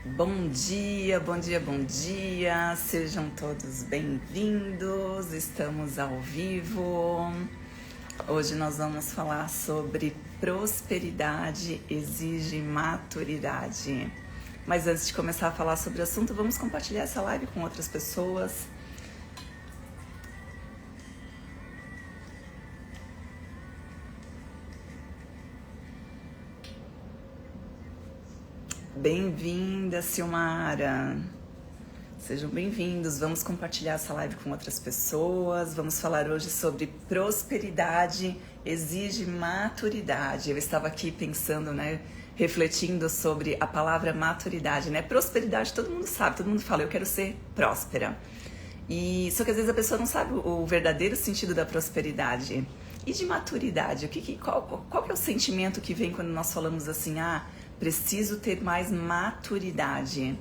Bom dia, bom dia, bom dia. Sejam todos bem-vindos. Estamos ao vivo. Hoje nós vamos falar sobre prosperidade exige maturidade. Mas antes de começar a falar sobre o assunto, vamos compartilhar essa live com outras pessoas. Bem-vinda, Silmara. Sejam bem-vindos. Vamos compartilhar essa live com outras pessoas. Vamos falar hoje sobre prosperidade exige maturidade. Eu estava aqui pensando, refletindo sobre a palavra maturidade, Prosperidade, todo mundo sabe, todo mundo fala, eu quero ser próspera. Só que às vezes a pessoa não sabe o verdadeiro sentido da prosperidade. E de maturidade, qual que é o sentimento que vem quando nós falamos assim, preciso ter mais maturidade?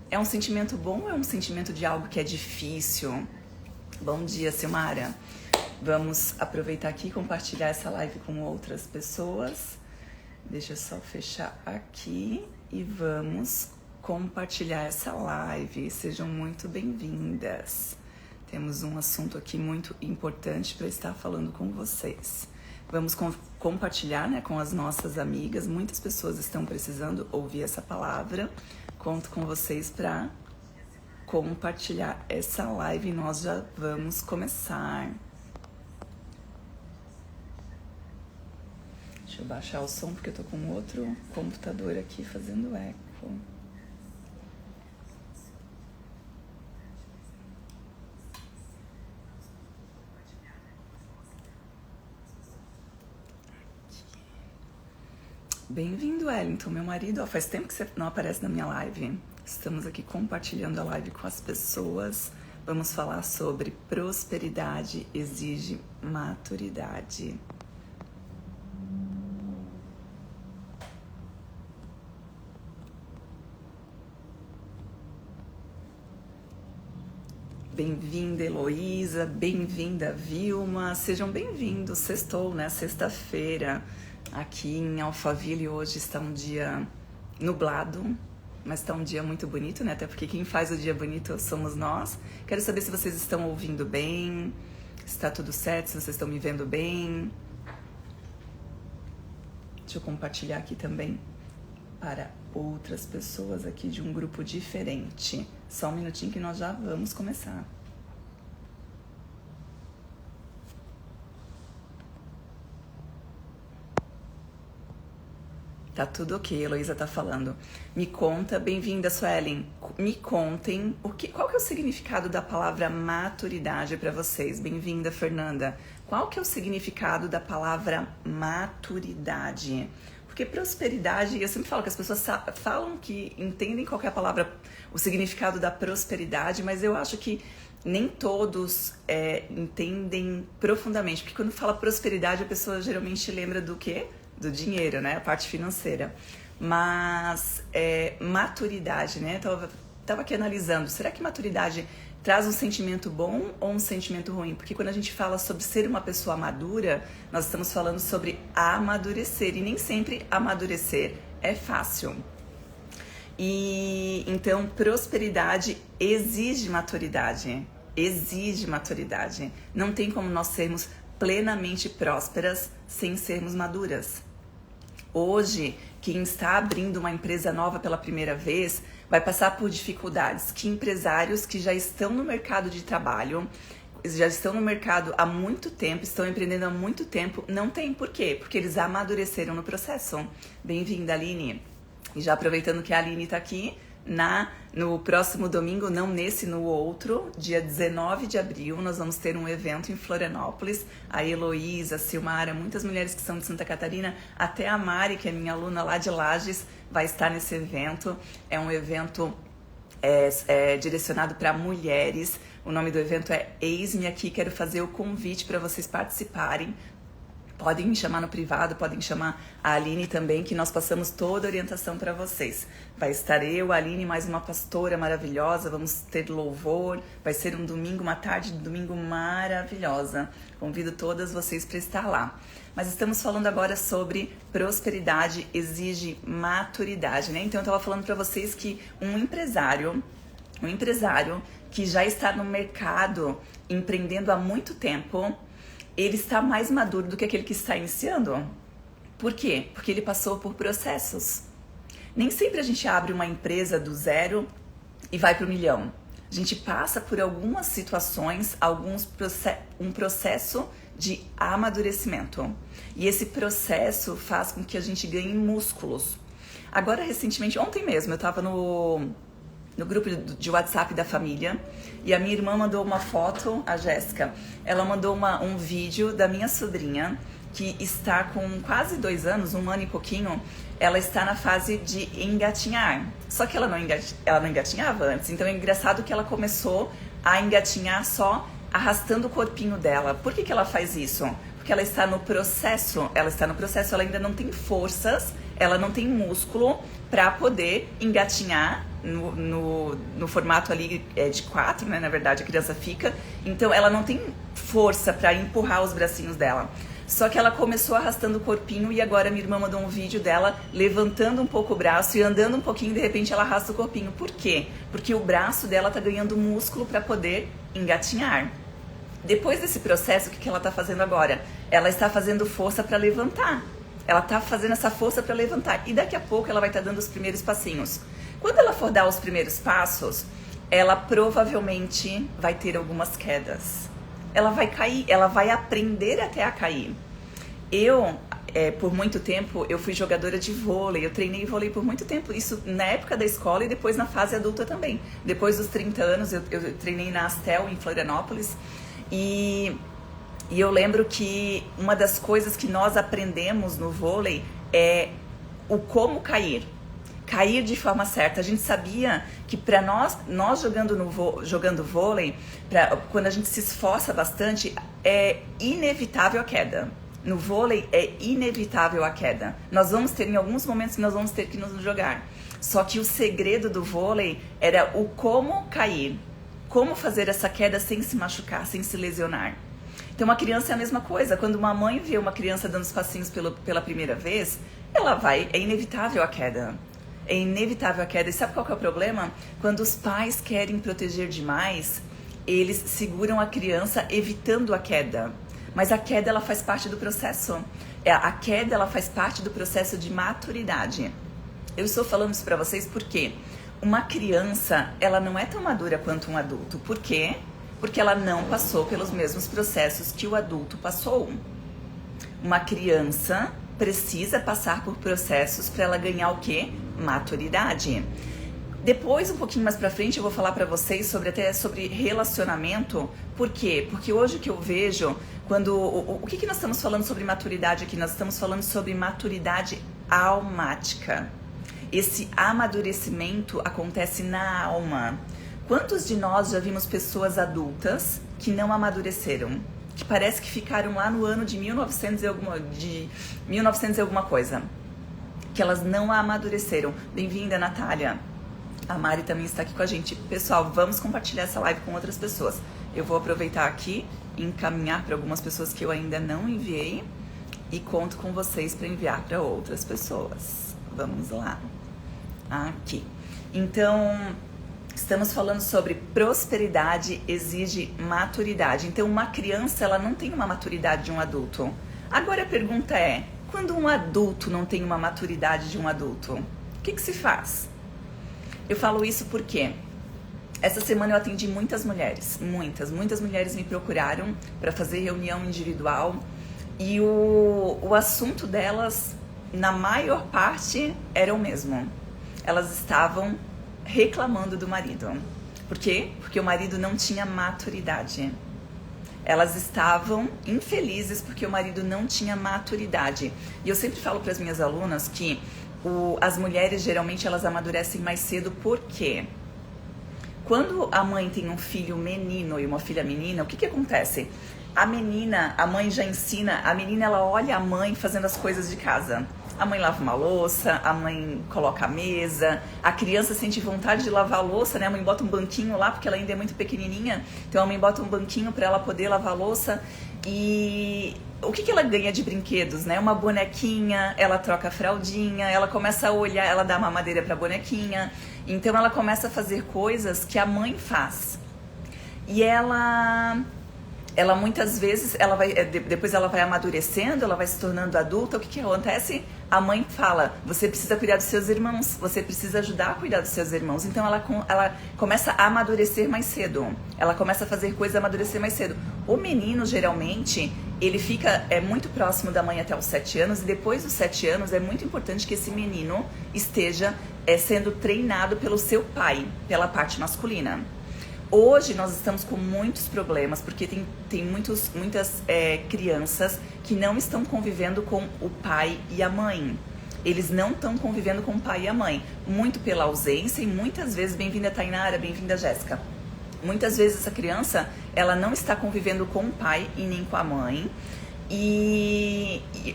É um sentimento bom ou é um sentimento de algo que é difícil? Bom dia, Silmara. Vamos aproveitar aqui e compartilhar essa live com outras pessoas. Deixa eu só fechar aqui e vamos compartilhar essa live. Sejam muito bem-vindas. Temos um assunto aqui muito importante para estar falando com vocês. Vamos compartilhar, com as nossas amigas. Muitas pessoas estão precisando ouvir essa palavra. Conto com vocês para compartilhar essa live e nós já vamos começar. Deixa eu baixar o som porque eu tô com outro computador aqui fazendo eco. Bem-vindo, Wellington, meu marido. Faz tempo que você não aparece na minha live. Estamos aqui compartilhando a live com as pessoas. Vamos falar sobre prosperidade exige maturidade. Bem-vinda, Heloísa. Bem-vinda, Vilma. Sejam bem-vindos. Sextou, Sexta-feira. Aqui em Alphaville hoje está um dia nublado, mas está um dia muito bonito, Até porque quem faz o dia bonito somos nós. Quero saber se vocês estão ouvindo bem, se está tudo certo, se vocês estão me vendo bem. Deixa eu compartilhar aqui também para outras pessoas aqui de um grupo diferente. Só um minutinho que nós já vamos começar. Tá tudo ok, a Heloísa tá falando. Me conta, bem-vinda, Suelen. Me contem qual que é o significado da palavra maturidade para vocês. Bem-vinda, Fernanda. Qual que é o significado da palavra maturidade? Porque prosperidade, eu sempre falo que as pessoas falam que entendem qual que é a palavra, o significado da prosperidade, mas eu acho que nem todos entendem profundamente. Porque quando fala prosperidade, a pessoa geralmente lembra do quê? Do dinheiro, A parte financeira. Mas maturidade, Tava aqui analisando, será que maturidade traz um sentimento bom ou um sentimento ruim? Porque quando a gente fala sobre ser uma pessoa madura, nós estamos falando sobre amadurecer. E nem sempre amadurecer é fácil. E então, prosperidade exige maturidade. Exige maturidade. Não tem como nós sermos plenamente prósperas sem sermos maduras. Hoje, quem está abrindo uma empresa nova pela primeira vez vai passar por dificuldades que empresários que já estão no mercado de trabalho, já estão no mercado há muito tempo, estão empreendendo há muito tempo, não tem. Por quê? Porque eles amadureceram no processo. Bem-vinda, Aline. E já aproveitando que a Aline está aqui, no próximo domingo, não nesse, no outro, dia 19 de abril, nós vamos ter um evento em Florianópolis. A Heloísa, a Silmara, muitas mulheres que são de Santa Catarina, até a Mari, que é minha aluna lá de Lages, vai estar nesse evento. É um evento direcionado para mulheres. O nome do evento é Eis-me Aqui. Quero fazer o convite para vocês participarem. Podem me chamar no privado, podem chamar a Aline também, que nós passamos toda a orientação para vocês. Vai estar eu, a Aline, mais uma pastora maravilhosa, vamos ter louvor, vai ser um domingo, uma tarde de domingo maravilhosa. Convido todas vocês para estar lá. Mas estamos falando agora sobre prosperidade exige maturidade, né? Então eu estava falando para vocês que um empresário que já está no mercado empreendendo há muito tempo, ele está mais maduro do que aquele que está iniciando. Por quê? Porque ele passou por processos. Nem sempre a gente abre uma empresa do zero e vai para o milhão. A gente passa por algumas situações, um processo de amadurecimento. E esse processo faz com que a gente ganhe músculos. Agora, recentemente, ontem mesmo, eu estava no grupo de WhatsApp da família, e a minha irmã mandou uma foto, a Jéssica, ela mandou um vídeo da minha sobrinha, que está com quase 2 anos, 1 ano e pouquinho, ela está na fase de engatinhar. Só que ela não engatinhava antes, então é engraçado que ela começou a engatinhar só arrastando o corpinho dela. Por que ela faz isso? Porque ela está no processo, ela ainda não tem forças, ela não tem músculo para poder engatinhar no formato ali de 4, né? Na verdade, a criança fica. Então, ela não tem força para empurrar os bracinhos dela. Só que ela começou arrastando o corpinho e agora minha irmã mandou um vídeo dela levantando um pouco o braço e andando um pouquinho, de repente ela arrasta o corpinho. Por quê? Porque o braço dela tá ganhando músculo para poder engatinhar. Depois desse processo, o que ela tá fazendo agora? Ela está fazendo força para levantar. Ela tá fazendo essa força para levantar. E daqui a pouco ela vai estar dando os primeiros passinhos. Quando ela for dar os primeiros passos, ela provavelmente vai ter algumas quedas. Ela vai cair, ela vai aprender até a cair. Por muito tempo, eu fui jogadora de vôlei, eu treinei vôlei por muito tempo, isso na época da escola e depois na fase adulta também. Depois dos 30 anos, eu treinei na Astel, em Florianópolis, e eu lembro que uma das coisas que nós aprendemos no vôlei é o como cair. Cair de forma certa. A gente sabia que para nós jogando vôlei, quando a gente se esforça bastante, é inevitável a queda. No vôlei é inevitável a queda. Nós vamos ter, em alguns momentos, nós vamos ter que nos jogar. Só que o segredo do vôlei era o como cair. Como fazer essa queda sem se machucar, sem se lesionar. Então, uma criança é a mesma coisa. Quando uma mãe vê uma criança dando os passinhos pela primeira vez, é inevitável a queda. É inevitável a queda. E sabe qual que é o problema? Quando os pais querem proteger demais, eles seguram a criança evitando a queda. Mas a queda, ela faz parte do processo. A queda, ela faz parte do processo de maturidade. Eu estou falando isso para vocês porque uma criança, ela não é tão madura quanto um adulto. Por quê? Porque ela não passou pelos mesmos processos que o adulto passou. Uma criança precisa passar por processos para ela ganhar o quê? Maturidade. Depois, um pouquinho mais pra frente, eu vou falar pra vocês sobre relacionamento. Por quê? Porque hoje o que eu vejo, o que nós estamos falando sobre maturidade aqui? Nós estamos falando sobre maturidade almática. Esse amadurecimento acontece na alma. Quantos de nós já vimos pessoas adultas que não amadureceram? Que parece que ficaram lá no ano de 1900 e alguma coisa. Que elas não amadureceram. Bem-vinda, Natália. A Mari também está aqui com a gente. Pessoal, vamos compartilhar essa live com outras pessoas. Eu vou aproveitar aqui e encaminhar para algumas pessoas que eu ainda não enviei e conto com vocês para enviar para outras pessoas. Vamos lá. Aqui. Então, estamos falando sobre prosperidade exige maturidade. Então, uma criança, ela não tem uma maturidade de um adulto. Agora a pergunta é, quando um adulto não tem uma maturidade de um adulto, o que se faz? Eu falo isso porque essa semana eu atendi muitas mulheres, muitas mulheres me procuraram para fazer reunião individual e o assunto delas, na maior parte, era o mesmo. Elas estavam reclamando do marido. Por quê? Porque o marido não tinha maturidade. Elas estavam infelizes porque o marido não tinha maturidade. E eu sempre falo para as minhas alunas que as mulheres, geralmente, elas amadurecem mais cedo. Por quê? Quando a mãe tem um filho menino e uma filha menina, o que acontece? a menina, a mãe já ensina, a menina ela olha a mãe fazendo as coisas de casa. A mãe lava uma louça, a mãe coloca a mesa, a criança sente vontade de lavar a louça, né? A mãe bota um banquinho lá, porque ela ainda é muito pequenininha, então a mãe bota um banquinho para ela poder lavar a louça. E o que ela ganha de brinquedos, né? Uma bonequinha, ela troca a fraldinha, ela começa a olhar, ela dá mamadeira pra bonequinha. Então ela começa a fazer coisas que a mãe faz. E ela muitas vezes, depois ela vai amadurecendo, ela vai se tornando adulta. O que acontece? A mãe fala, você precisa cuidar dos seus irmãos, você precisa ajudar a cuidar dos seus irmãos. Então ela começa a amadurecer mais cedo, ela começa a fazer coisas amadurecer mais cedo. O menino, geralmente, ele fica muito próximo da mãe até os 7 anos, e depois dos 7 anos é muito importante que esse menino esteja sendo treinado pelo seu pai, pela parte masculina. Hoje nós estamos com muitos problemas, porque tem muitas crianças que não estão convivendo com o pai e a mãe. Eles não estão convivendo com o pai e a mãe. Muito pela ausência e muitas vezes, bem-vinda Tainara, bem-vinda Jéssica. Muitas vezes essa criança, ela não está convivendo com o pai e nem com a mãe.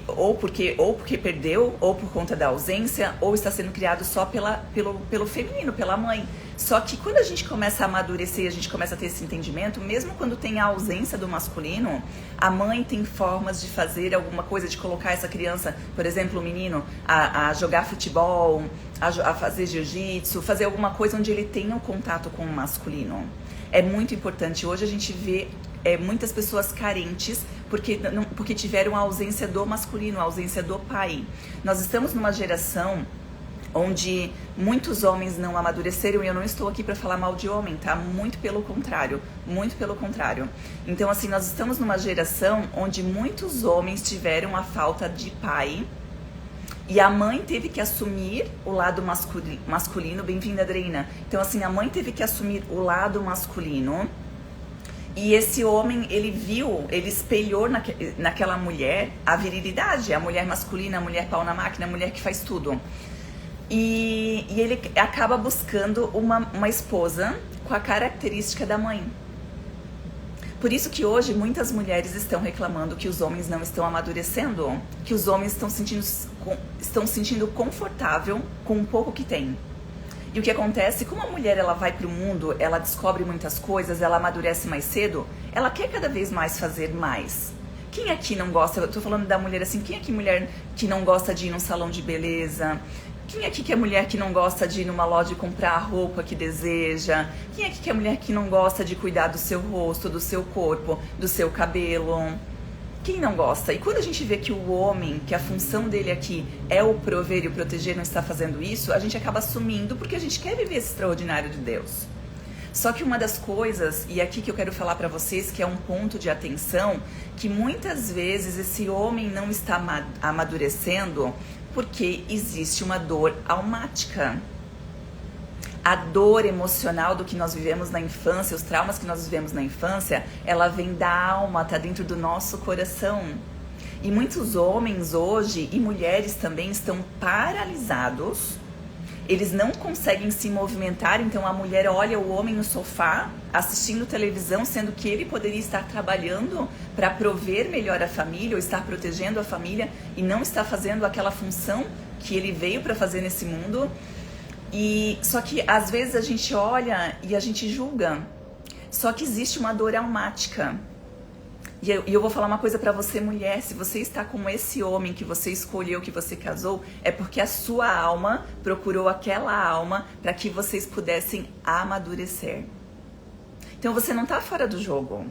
Ou porque perdeu, ou por conta da ausência, ou está sendo criado só pelo feminino, pela mãe. Só que quando a gente começa a amadurecer, a gente começa a ter esse entendimento, mesmo quando tem a ausência do masculino, a mãe tem formas de fazer alguma coisa, de colocar essa criança, por exemplo, o menino, a jogar futebol, a fazer jiu-jitsu, fazer alguma coisa onde ele tenha um contato com o masculino. É muito importante. Hoje a gente vê muitas pessoas carentes porque tiveram a ausência do masculino, a ausência do pai. Nós estamos numa geração onde muitos homens não amadureceram, e eu não estou aqui para falar mal de homem, tá? Muito pelo contrário, muito pelo contrário. Então, assim, nós estamos numa geração onde muitos homens tiveram a falta de pai, e a mãe teve que assumir o lado masculino. Bem-vinda, Adriana. Então, assim, a mãe teve que assumir o lado masculino, e esse homem, ele espelhou naquela mulher a virilidade, a mulher masculina, a mulher pau na máquina, a mulher que faz tudo. E ele acaba buscando uma esposa com a característica da mãe. Por isso que hoje muitas mulheres estão reclamando que os homens não estão amadurecendo, que os homens estão sentindo confortável com o pouco que tem. E o que acontece, como a mulher ela vai para o mundo, ela descobre muitas coisas, ela amadurece mais cedo, ela quer cada vez mais fazer mais. Quem aqui não gosta, eu tô falando da mulher assim, quem aqui mulher que não gosta de ir num salão de beleza? Quem aqui que é mulher que não gosta de ir numa loja e comprar a roupa que deseja? Quem aqui que é mulher que não gosta de cuidar do seu rosto, do seu corpo, do seu cabelo? Quem não gosta? E quando a gente vê que o homem, que a função dele aqui é o prover e o proteger, não está fazendo isso, a gente acaba assumindo porque a gente quer viver esse extraordinário de Deus. Só que uma das coisas, e aqui que eu quero falar para vocês, que é um ponto de atenção, que muitas vezes esse homem não está amadurecendo porque existe uma dor almática. A dor emocional do que nós vivemos na infância, os traumas que nós vivemos na infância, ela vem da alma, tá dentro do nosso coração. E muitos homens hoje, e mulheres também, estão paralisados. Eles não conseguem se movimentar, então a mulher olha o homem no sofá, assistindo televisão, sendo que ele poderia estar trabalhando para prover melhor a família, ou estar protegendo a família, e não está fazendo aquela função que ele veio para fazer nesse mundo. E só que às vezes a gente olha e a gente julga. Só que existe uma dor almática. E eu vou falar uma coisa pra você, mulher. Se você está com esse homem que você escolheu, que você casou, é porque a sua alma procurou aquela alma para que vocês pudessem amadurecer. Então você não tá fora do jogo.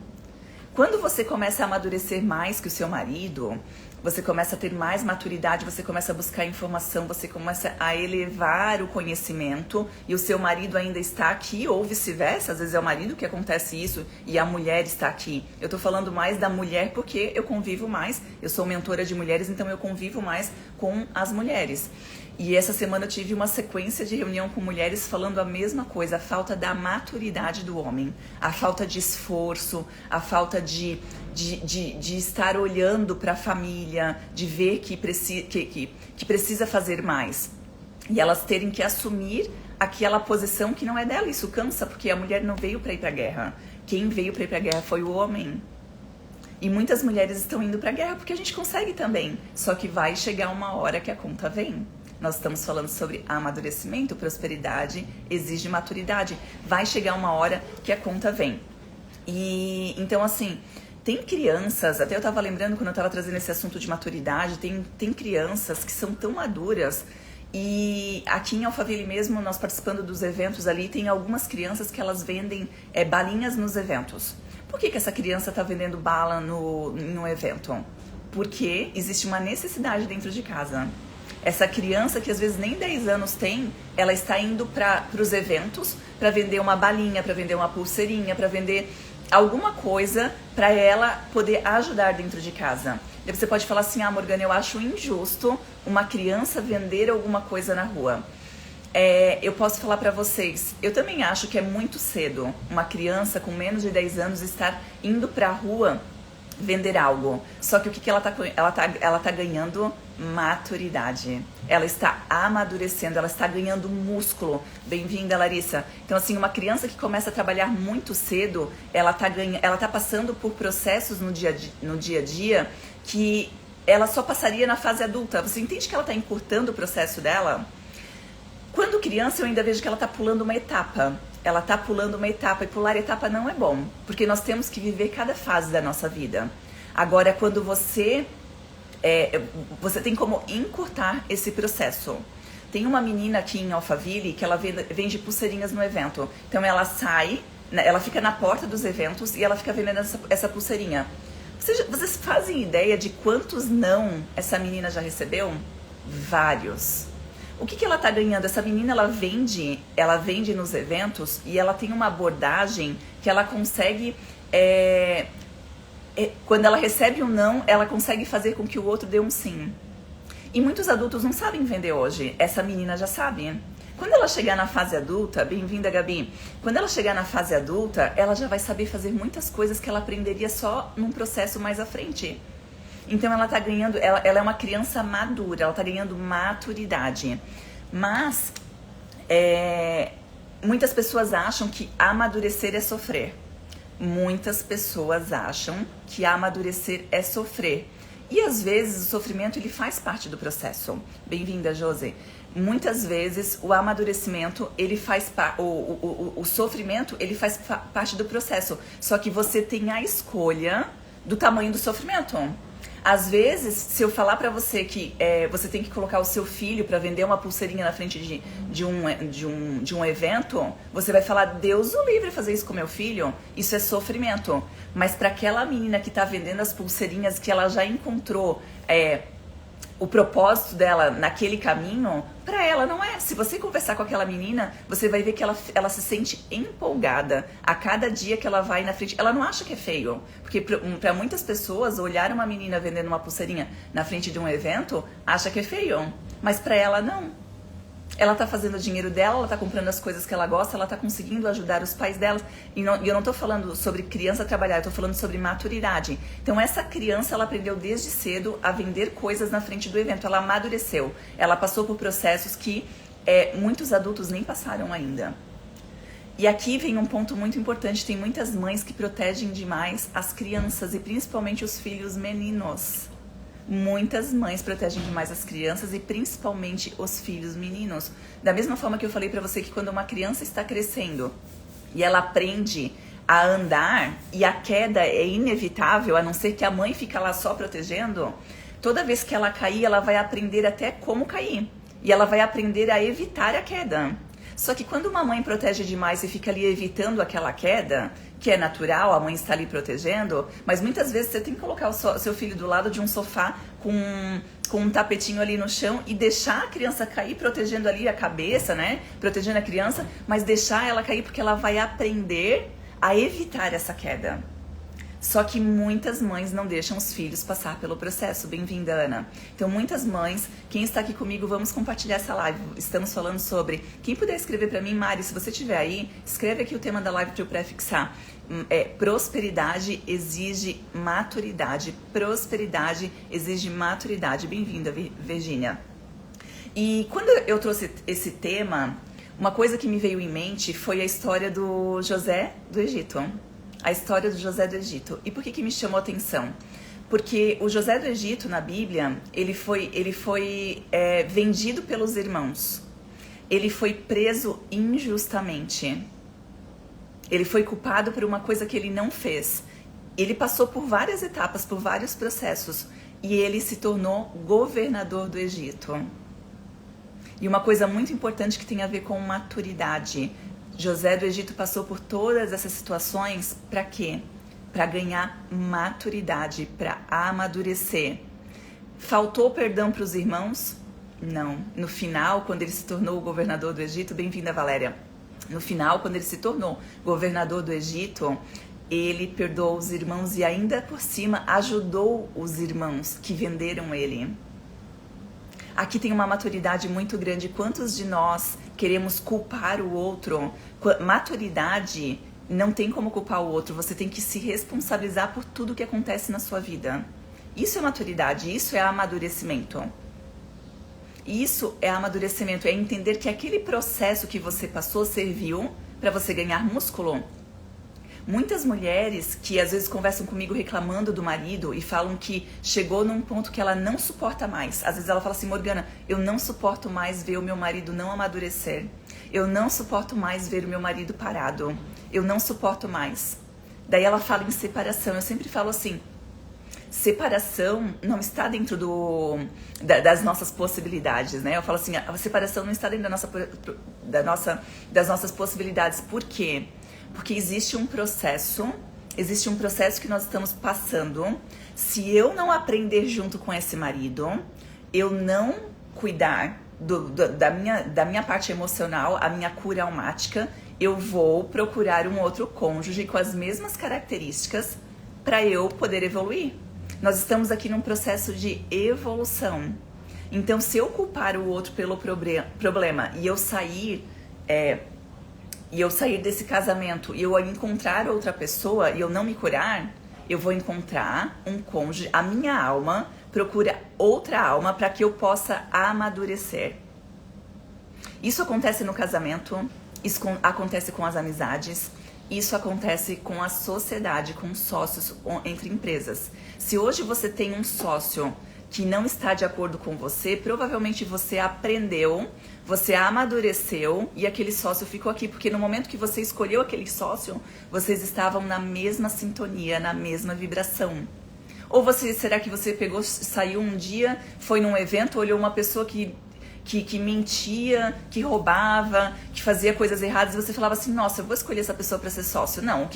Quando você começa a amadurecer mais que o seu marido, você começa a ter mais maturidade, você começa a buscar informação, você começa a elevar o conhecimento, e o seu marido ainda está aqui, ou vice-versa. Às vezes é o marido que acontece isso e a mulher está aqui. Eu tô falando mais da mulher porque eu convivo mais, eu sou mentora de mulheres, então eu convivo mais com as mulheres. E essa semana eu tive uma sequência de reunião com mulheres falando a mesma coisa, a falta da maturidade do homem, a falta de esforço, a falta de estar olhando para a família, de ver que precisa fazer mais. E elas terem que assumir aquela posição que não é dela. Isso cansa, porque a mulher não veio para ir para a guerra. Quem veio para ir para a guerra foi o homem. E muitas mulheres estão indo pra guerra porque a gente consegue também. Só que vai chegar uma hora que a conta vem. Nós estamos falando sobre amadurecimento, prosperidade, exige maturidade. Vai chegar uma hora que a conta vem. E então, assim, tem crianças, até eu estava lembrando quando eu estava trazendo esse assunto de maturidade, tem crianças que são tão maduras. E aqui em Alphaville mesmo, nós participando dos eventos ali, tem algumas crianças que elas vendem balinhas nos eventos. Por que essa criança está vendendo bala no evento? Porque existe uma necessidade dentro de casa. Essa criança que às vezes nem 10 anos tem, ela está indo para os eventos para vender uma balinha, para vender uma pulseirinha, para vender alguma coisa para ela poder ajudar dentro de casa. E você pode falar assim, Morgana, eu acho injusto uma criança vender alguma coisa na rua. Eu posso falar para vocês, eu também acho que é muito cedo uma criança com menos de 10 anos estar indo para a rua vender algo. Só que o que ela tá ganhando? Maturidade. Ela está amadurecendo, ela está ganhando músculo. Bem-vinda, Larissa. Então, assim, uma criança que começa a trabalhar muito cedo, ela tá passando por processos no dia a dia que ela só passaria na fase adulta. Você entende que ela está encurtando o processo dela? Quando criança, eu ainda vejo que ela está pulando uma etapa. Ela está pulando uma etapa, e pular etapa não é bom, porque nós temos que viver cada fase da nossa vida. Agora, quando você tem como encurtar esse processo. Tem uma menina aqui em Alphaville que ela vende pulseirinhas no evento. Então ela sai, ela fica na porta dos eventos e ela fica vendendo essa pulseirinha. Vocês fazem ideia de quantos não essa menina já recebeu? Vários. O que ela tá ganhando? Essa menina, ela vende nos eventos e ela tem uma abordagem que ela consegue, quando ela recebe um não, ela consegue fazer com que o outro dê um sim. E muitos adultos não sabem vender hoje. Essa menina já sabe. Quando ela chegar na fase adulta, bem-vinda, Gabi. Quando ela chegar na fase adulta, ela já vai saber fazer muitas coisas que ela aprenderia só num processo mais à frente. Então ela tá ganhando, ela é uma criança madura, ela tá ganhando maturidade. Mas muitas pessoas acham que amadurecer é sofrer. Muitas pessoas acham que amadurecer é sofrer. E às vezes o sofrimento ele faz parte do processo. Bem-vinda, Josi. Muitas vezes o amadurecimento, ele faz o sofrimento, ele faz parte do processo. Só que você tem a escolha do tamanho do sofrimento. Às vezes, se eu falar pra você que você tem que colocar o seu filho pra vender uma pulseirinha na frente de um evento, você vai falar, Deus o livre fazer isso com meu filho, isso é sofrimento. Mas pra aquela menina que tá vendendo as pulseirinhas, que ela já encontrou o propósito dela naquele caminho, pra ela não é. Se você conversar com aquela menina, você vai ver que ela se sente empolgada a cada dia que ela vai na frente. Ela não acha que é feio, porque pra muitas pessoas, olhar uma menina vendendo uma pulseirinha na frente de um evento, acha que é feio, mas pra ela não. Ela tá fazendo o dinheiro dela, ela tá comprando as coisas que ela gosta, ela tá conseguindo ajudar os pais dela. E eu não tô falando sobre criança trabalhar, eu tô falando sobre maturidade. Então essa criança, ela aprendeu desde cedo a vender coisas na frente do evento. Ela amadureceu. Ela passou por processos que muitos adultos nem passaram ainda. E aqui vem um ponto muito importante. Tem muitas mães que protegem demais as crianças e principalmente os filhos meninos. Muitas mães protegem demais as crianças e principalmente os filhos meninos. Da mesma forma que eu falei pra você que quando uma criança está crescendo e ela aprende a andar e a queda é inevitável, a não ser que a mãe fica lá só protegendo, toda vez que ela cair, ela vai aprender até como cair. E ela vai aprender a evitar a queda. Só que quando uma mãe protege demais e fica ali evitando aquela queda, que é natural, a mãe está ali protegendo, mas muitas vezes você tem que colocar o seu filho do lado de um sofá com um tapetinho ali no chão e deixar a criança cair, protegendo ali a cabeça, né? Protegendo a criança, mas deixar ela cair porque ela vai aprender a evitar essa queda. Só que muitas mães não deixam os filhos passar pelo processo. Bem-vinda, Ana. Então, muitas mães, quem está aqui comigo, vamos compartilhar essa live. Estamos falando sobre... Quem puder escrever para mim, Mari, se você estiver aí, escreve aqui o tema da live para eu prefixar. Prosperidade exige maturidade. Prosperidade exige maturidade. Bem-vinda, Virgínia. E quando eu trouxe esse tema, uma coisa que me veio em mente foi a história do José do Egito. a história do José do Egito. E por que me chamou a atenção? Porque o José do Egito, na Bíblia, ele foi vendido pelos irmãos. Ele foi preso injustamente. Ele foi culpado por uma coisa que ele não fez. Ele passou por várias etapas, por vários processos. E ele se tornou governador do Egito. E uma coisa muito importante que tem a ver com maturidade. José do Egito passou por todas essas situações para quê? Para ganhar maturidade, para amadurecer. Faltou perdão para os irmãos? Não. No final, quando ele se tornou o governador do Egito, bem-vinda, Valéria. No final, quando ele se tornou governador do Egito, ele perdoou os irmãos e ainda por cima ajudou os irmãos que venderam ele. Aqui tem uma maturidade muito grande. Quantos de nós queremos culpar o outro? Maturidade não tem como culpar o outro. Você tem que se responsabilizar por tudo que acontece na sua vida. Isso é maturidade, isso é amadurecimento. Isso é amadurecimento, é entender que aquele processo que você passou serviu para você ganhar músculo. Muitas mulheres que às vezes conversam comigo reclamando do marido e falam que chegou num ponto que ela não suporta mais. Às vezes ela fala assim, Morgana, eu não suporto mais ver o meu marido não amadurecer. Eu não suporto mais ver o meu marido parado. Eu não suporto mais. Daí ela fala em separação. Eu sempre falo assim, separação não está dentro das nossas possibilidades, né? Eu falo assim, a separação não está dentro das nossas possibilidades. Por quê? Porque existe um processo que nós estamos passando. Se eu não aprender junto com esse marido, eu não cuidar da minha parte emocional, a minha cura almática, eu vou procurar um outro cônjuge com as mesmas características para eu poder evoluir. Nós estamos aqui num processo de evolução. Então, se eu culpar o outro pelo problema e eu sair desse casamento e eu encontrar outra pessoa e eu não me curar, eu vou encontrar um cônjuge, a minha alma procura outra alma para que eu possa amadurecer. Isso acontece no casamento, isso acontece com as amizades, isso acontece com a sociedade, com sócios entre empresas. Se hoje você tem um sócio que não está de acordo com você, provavelmente você aprendeu, você amadureceu e aquele sócio ficou aqui, porque no momento que você escolheu aquele sócio, vocês estavam na mesma sintonia, na mesma vibração. Ou será que você saiu um dia, foi num evento, olhou uma pessoa que mentia, que roubava, que fazia coisas erradas, e você falava assim, nossa, eu vou escolher essa pessoa para ser sócio. Não,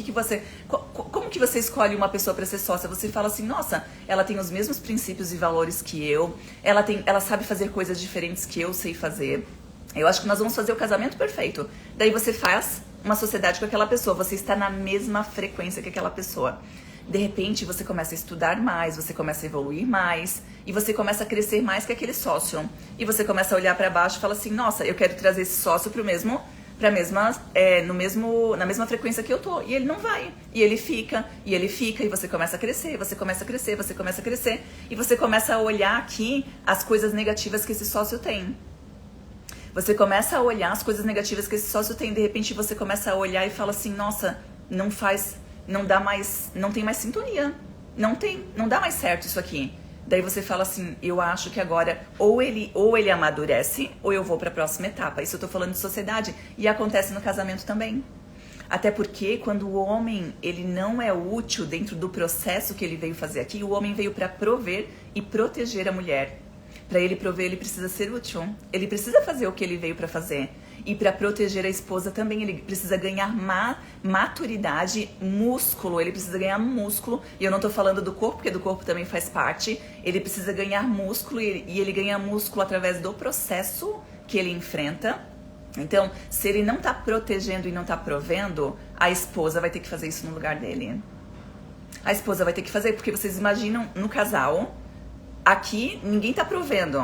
como que você escolhe uma pessoa para ser sócia? Você fala assim, nossa, ela tem os mesmos princípios e valores que eu, ela sabe fazer coisas diferentes que eu sei fazer. Eu acho que nós vamos fazer o casamento perfeito. Daí você faz uma sociedade com aquela pessoa, você está na mesma frequência que aquela pessoa. De repente você começa a estudar mais, você começa a evoluir mais e você começa a crescer mais que aquele sócio. E você começa a olhar para baixo e fala assim, nossa, eu quero trazer esse sócio na mesma frequência que eu tô. E ele não vai. E ele fica, e você começa a crescer, você começa a crescer, você começa a crescer. E você começa a olhar aqui as coisas negativas que esse sócio tem. Você começa a olhar as coisas negativas que esse sócio tem. De repente você começa a olhar e fala assim, nossa, não tem mais sintonia. Não dá mais certo isso aqui. Daí você fala assim, eu acho que agora ou ele amadurece ou eu vou para a próxima etapa. Isso eu tô falando de sociedade e acontece no casamento também. Até porque quando o homem ele não é útil dentro do processo que ele veio fazer aqui, o homem veio para prover e proteger a mulher. Para ele prover, ele precisa ser útil. Ele precisa fazer o que ele veio para fazer. E para proteger a esposa também, ele precisa ganhar maturidade, músculo. Ele precisa ganhar músculo. E eu não tô falando do corpo, porque do corpo também faz parte. Ele precisa ganhar músculo e ele ganha músculo através do processo que ele enfrenta. Então, se ele não tá protegendo e não tá provendo, a esposa vai ter que fazer isso no lugar dele. A esposa vai ter que fazer, porque vocês imaginam no casal, aqui ninguém tá provendo.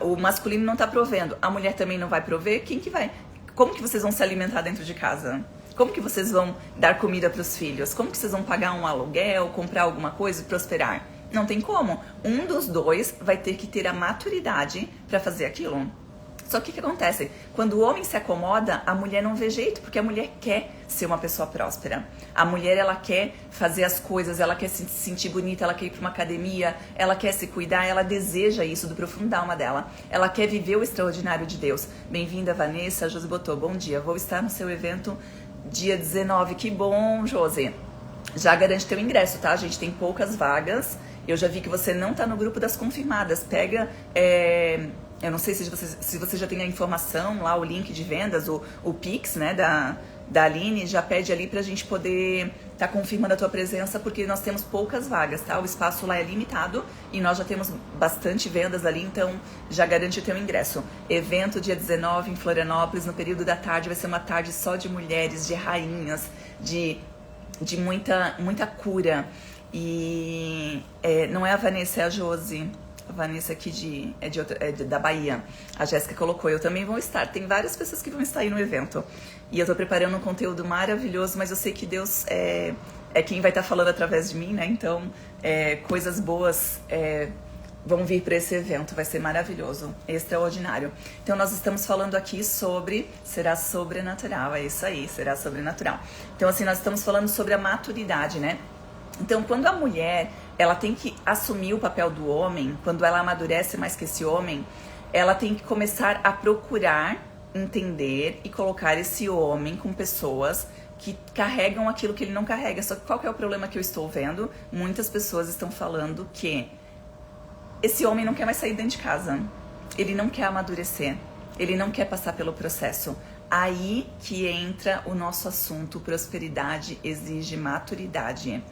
O masculino não tá provendo, a mulher também não vai prover, quem que vai? Como que vocês vão se alimentar dentro de casa? Como que vocês vão dar comida para os filhos? Como que vocês vão pagar um aluguel, comprar alguma coisa e prosperar? Não tem como. Um dos dois vai ter que ter a maturidade para fazer aquilo. Só que o que acontece? Quando o homem se acomoda, a mulher não vê jeito, porque a mulher quer ser uma pessoa próspera. A mulher, ela quer fazer as coisas, ela quer se sentir bonita, ela quer ir para uma academia, ela quer se cuidar, ela deseja isso do profundo da alma dela. Ela quer viver o extraordinário de Deus. Bem-vinda, Vanessa. Josi botou, bom dia, vou estar no seu evento dia 19. Que bom, Josi. Já garante teu ingresso, tá? A gente tem poucas vagas. Eu já vi que você não tá no grupo das confirmadas. Pega... Eu não sei se você já tem a informação lá, o link de vendas, o Pix, né, da Aline, já pede ali pra gente poder tá confirmando a tua presença, porque nós temos poucas vagas, tá? O espaço lá é limitado e nós já temos bastante vendas ali, então já garante o teu ingresso. Evento dia 19 em Florianópolis, no período da tarde, vai ser uma tarde só de mulheres, de rainhas, de muita cura. E não é a Vanessa, é a Josi. A Vanessa aqui da Bahia. A Jéssica colocou, eu também vou estar. Tem várias pessoas que vão estar aí no evento. E eu tô preparando um conteúdo maravilhoso, mas eu sei que Deus é quem vai estar falando através de mim, né? Então, coisas boas vão vir para esse evento. Vai ser maravilhoso, extraordinário. Então, nós estamos falando aqui sobre será sobrenatural. É isso aí, será sobrenatural. Então, assim, nós estamos falando sobre a maturidade, né? Então, quando a mulher, ela tem que assumir o papel do homem, quando ela amadurece mais que esse homem, ela tem que começar a procurar entender e colocar esse homem com pessoas que carregam aquilo que ele não carrega. Só que qual que é o problema que eu estou vendo? Muitas pessoas estão falando que esse homem não quer mais sair dentro de casa. Ele não quer amadurecer. Ele não quer passar pelo processo. Aí que entra o nosso assunto, prosperidade exige maturidade.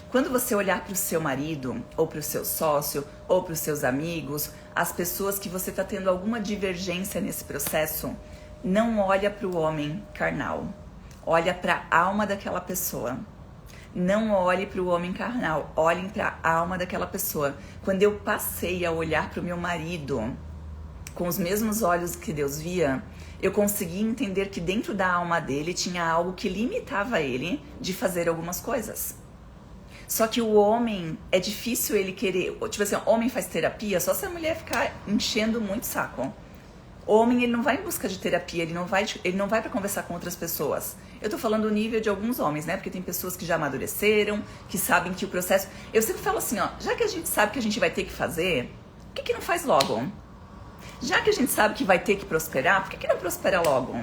Quando você olhar para o seu marido, ou para o seu sócio, ou para os seus amigos, as pessoas que você está tendo alguma divergência nesse processo, não olha para o homem carnal, olha para a alma daquela pessoa. Não olhe para o homem carnal, olhem para a alma daquela pessoa. Quando eu passei a olhar para o meu marido com os mesmos olhos que Deus via, eu consegui entender que dentro da alma dele tinha algo que limitava ele de fazer algumas coisas. Só que o homem, é difícil ele querer... Tipo assim, o homem faz terapia só se a mulher ficar enchendo muito saco. O homem, ele não vai em busca de terapia, ele não vai para conversar com outras pessoas. Eu tô falando o nível de alguns homens, né? Porque tem pessoas que já amadureceram, que sabem que o processo... Eu sempre falo assim, ó, já que a gente sabe que a gente vai ter que fazer, por que não faz logo? Já que a gente sabe que vai ter que prosperar, por que não prospera logo?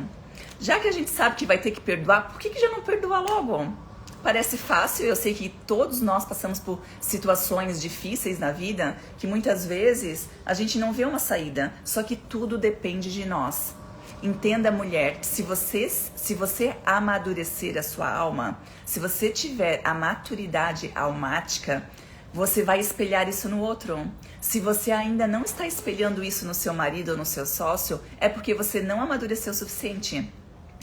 Já que a gente sabe que vai ter que perdoar, por que já não perdoa logo? Parece fácil, eu sei que todos nós passamos por situações difíceis na vida, que muitas vezes a gente não vê uma saída, só que tudo depende de nós. Entenda, mulher, se você amadurecer a sua alma, se você tiver a maturidade almática, você vai espelhar isso no outro. Se você ainda não está espelhando isso no seu marido ou no seu sócio, é porque você não amadureceu o suficiente.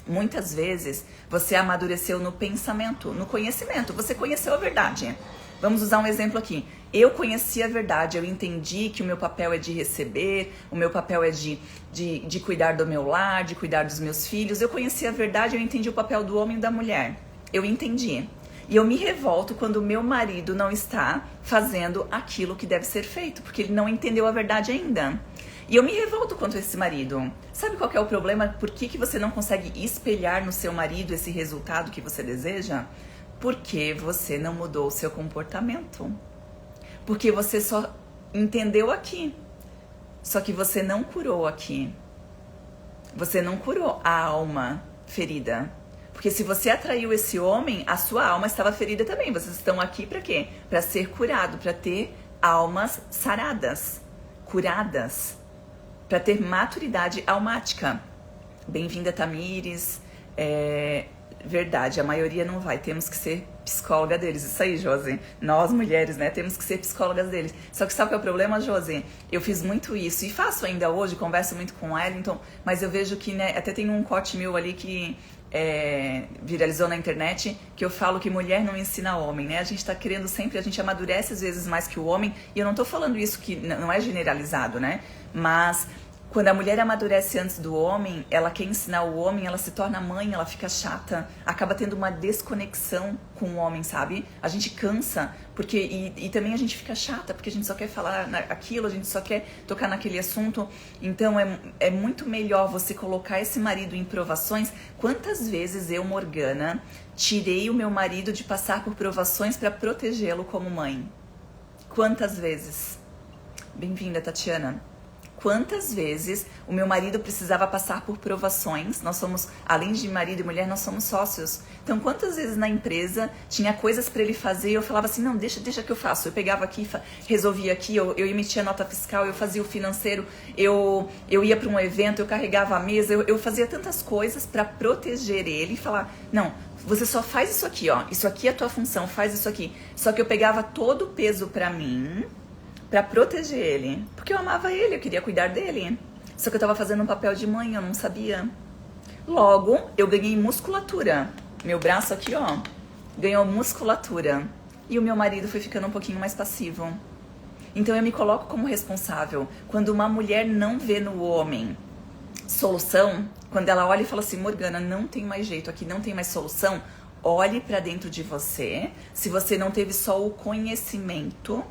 Muitas vezes você amadureceu no pensamento, no conhecimento, você conheceu a verdade. Vamos usar um exemplo aqui. Eu conheci a verdade, eu entendi que o meu papel é de receber, o meu papel é de cuidar do meu lar, de cuidar dos meus filhos. Eu conheci a verdade, eu entendi o papel do homem e da mulher. Eu entendi. E eu me revolto quando o meu marido não está fazendo aquilo que deve ser feito, porque ele não entendeu a verdade ainda. E eu me revolto contra esse marido. Sabe qual que é o problema? Por que você não consegue espelhar no seu marido esse resultado que você deseja? Porque você não mudou o seu comportamento. Porque você só entendeu aqui. Só que você não curou aqui. Você não curou a alma ferida. Porque se você atraiu esse homem, a sua alma estava ferida também. Vocês estão aqui para quê? Para ser curado, para ter almas saradas, curadas. Para ter maturidade almática. Bem-vinda, Tamires. Verdade, a maioria não vai. Temos que ser psicóloga deles. Isso aí, Josi. Nós, mulheres, né? Temos que ser psicólogas deles. Só que sabe qual é o problema, Josi? Eu fiz muito isso. E faço ainda hoje, converso muito com o Wellington. Mas eu vejo que, né? Até tem um corte meu ali que viralizou na internet, que eu falo que mulher não ensina homem, né? A gente tá querendo sempre, a gente amadurece às vezes mais que o homem. E eu não tô falando isso que não é generalizado, né? Mas Quando a mulher amadurece antes do homem, ela quer ensinar o homem, ela se torna mãe, ela fica chata, acaba tendo uma desconexão com o homem, sabe? A gente cansa, porque e também a gente fica chata, porque a gente só quer falar aquilo, a gente só quer tocar naquele assunto. Então é muito melhor você colocar esse marido em provações. Quantas vezes eu, Morgana, tirei o meu marido de passar por provações para protegê-lo como mãe? Quantas vezes? Bem-vinda, Tatiana. Quantas vezes o meu marido precisava passar por provações? Nós somos, além de marido e mulher, nós somos sócios. Então, quantas vezes na empresa tinha coisas para ele fazer e eu falava assim, não, deixa que eu faço. Eu pegava aqui, resolvia aqui, eu emitia nota fiscal, eu fazia o financeiro, eu ia para um evento, eu carregava a mesa, eu fazia tantas coisas para proteger ele e falar, não, você só faz isso aqui, ó. Isso aqui é a tua função, faz isso aqui. Só que eu pegava todo o peso para mim, pra proteger ele, porque eu amava ele, eu queria cuidar dele. Só que eu tava fazendo um papel de mãe, eu não sabia. Logo, eu ganhei musculatura. Meu braço aqui, ó, ganhou musculatura. E o meu marido foi ficando um pouquinho mais passivo. Então eu me coloco como responsável. Quando uma mulher não vê no homem solução, quando ela olha e fala assim, Morgana, não tem mais jeito aqui, não tem mais solução, olhe pra dentro de você. Se você não teve só o conhecimento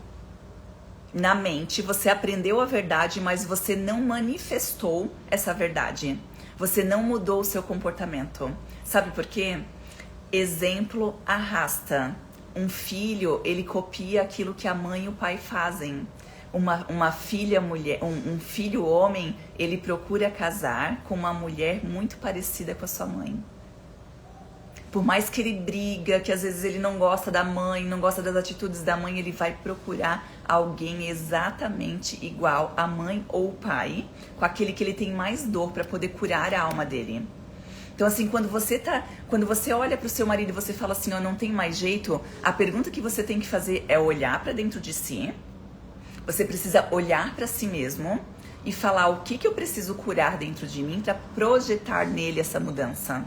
na mente, você aprendeu a verdade, mas você não manifestou essa verdade. Você não mudou o seu comportamento. Sabe por quê? Exemplo arrasta. Um filho, ele copia aquilo que a mãe e o pai fazem. Uma filha mulher, um filho homem, ele procura casar com uma mulher muito parecida com a sua mãe. Por mais que ele briga, que às vezes ele não gosta da mãe, não gosta das atitudes da mãe, ele vai procurar alguém exatamente igual à mãe ou o pai, com aquele que ele tem mais dor para poder curar a alma dele. Então assim, quando você olha para o seu marido e você fala assim, ó, não tem mais jeito, a pergunta que você tem que fazer é olhar para dentro de si. Você precisa olhar para si mesmo e falar o que eu preciso curar dentro de mim para projetar nele essa mudança.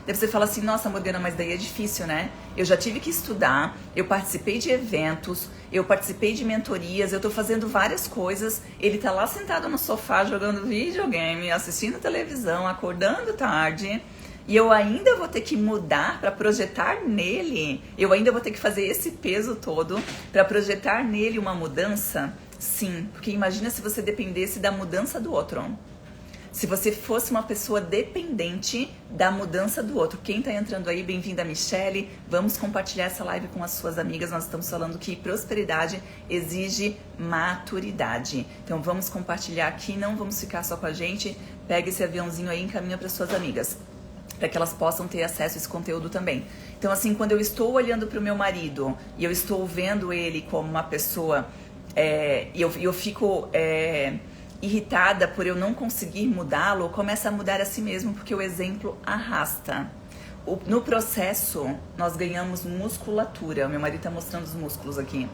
Daí você fala assim, nossa, Morgana, mas daí é difícil, né? Eu já tive que estudar, eu participei de eventos, eu participei de mentorias, eu tô fazendo várias coisas. Ele tá lá sentado no sofá jogando videogame, assistindo televisão, acordando tarde. E eu ainda vou ter que mudar para projetar nele. Eu ainda vou ter que fazer esse peso todo para projetar nele uma mudança? Sim, porque imagina se você dependesse da mudança do outro. Se você fosse uma pessoa dependente da mudança do outro. Quem tá entrando aí, bem-vinda, Michele. Vamos compartilhar essa live com as suas amigas. Nós estamos falando que prosperidade exige maturidade. Então vamos compartilhar aqui, não vamos ficar só com a gente. Pega esse aviãozinho aí e encaminha para suas amigas, para que elas possam ter acesso a esse conteúdo também. Então assim, quando eu estou olhando para o meu marido e eu estou vendo ele como uma pessoa, e eu fico irritada por eu não conseguir mudá-lo, começa a mudar a si mesmo, porque o exemplo arrasta. No processo, nós ganhamos musculatura. O meu marido está mostrando os músculos aqui.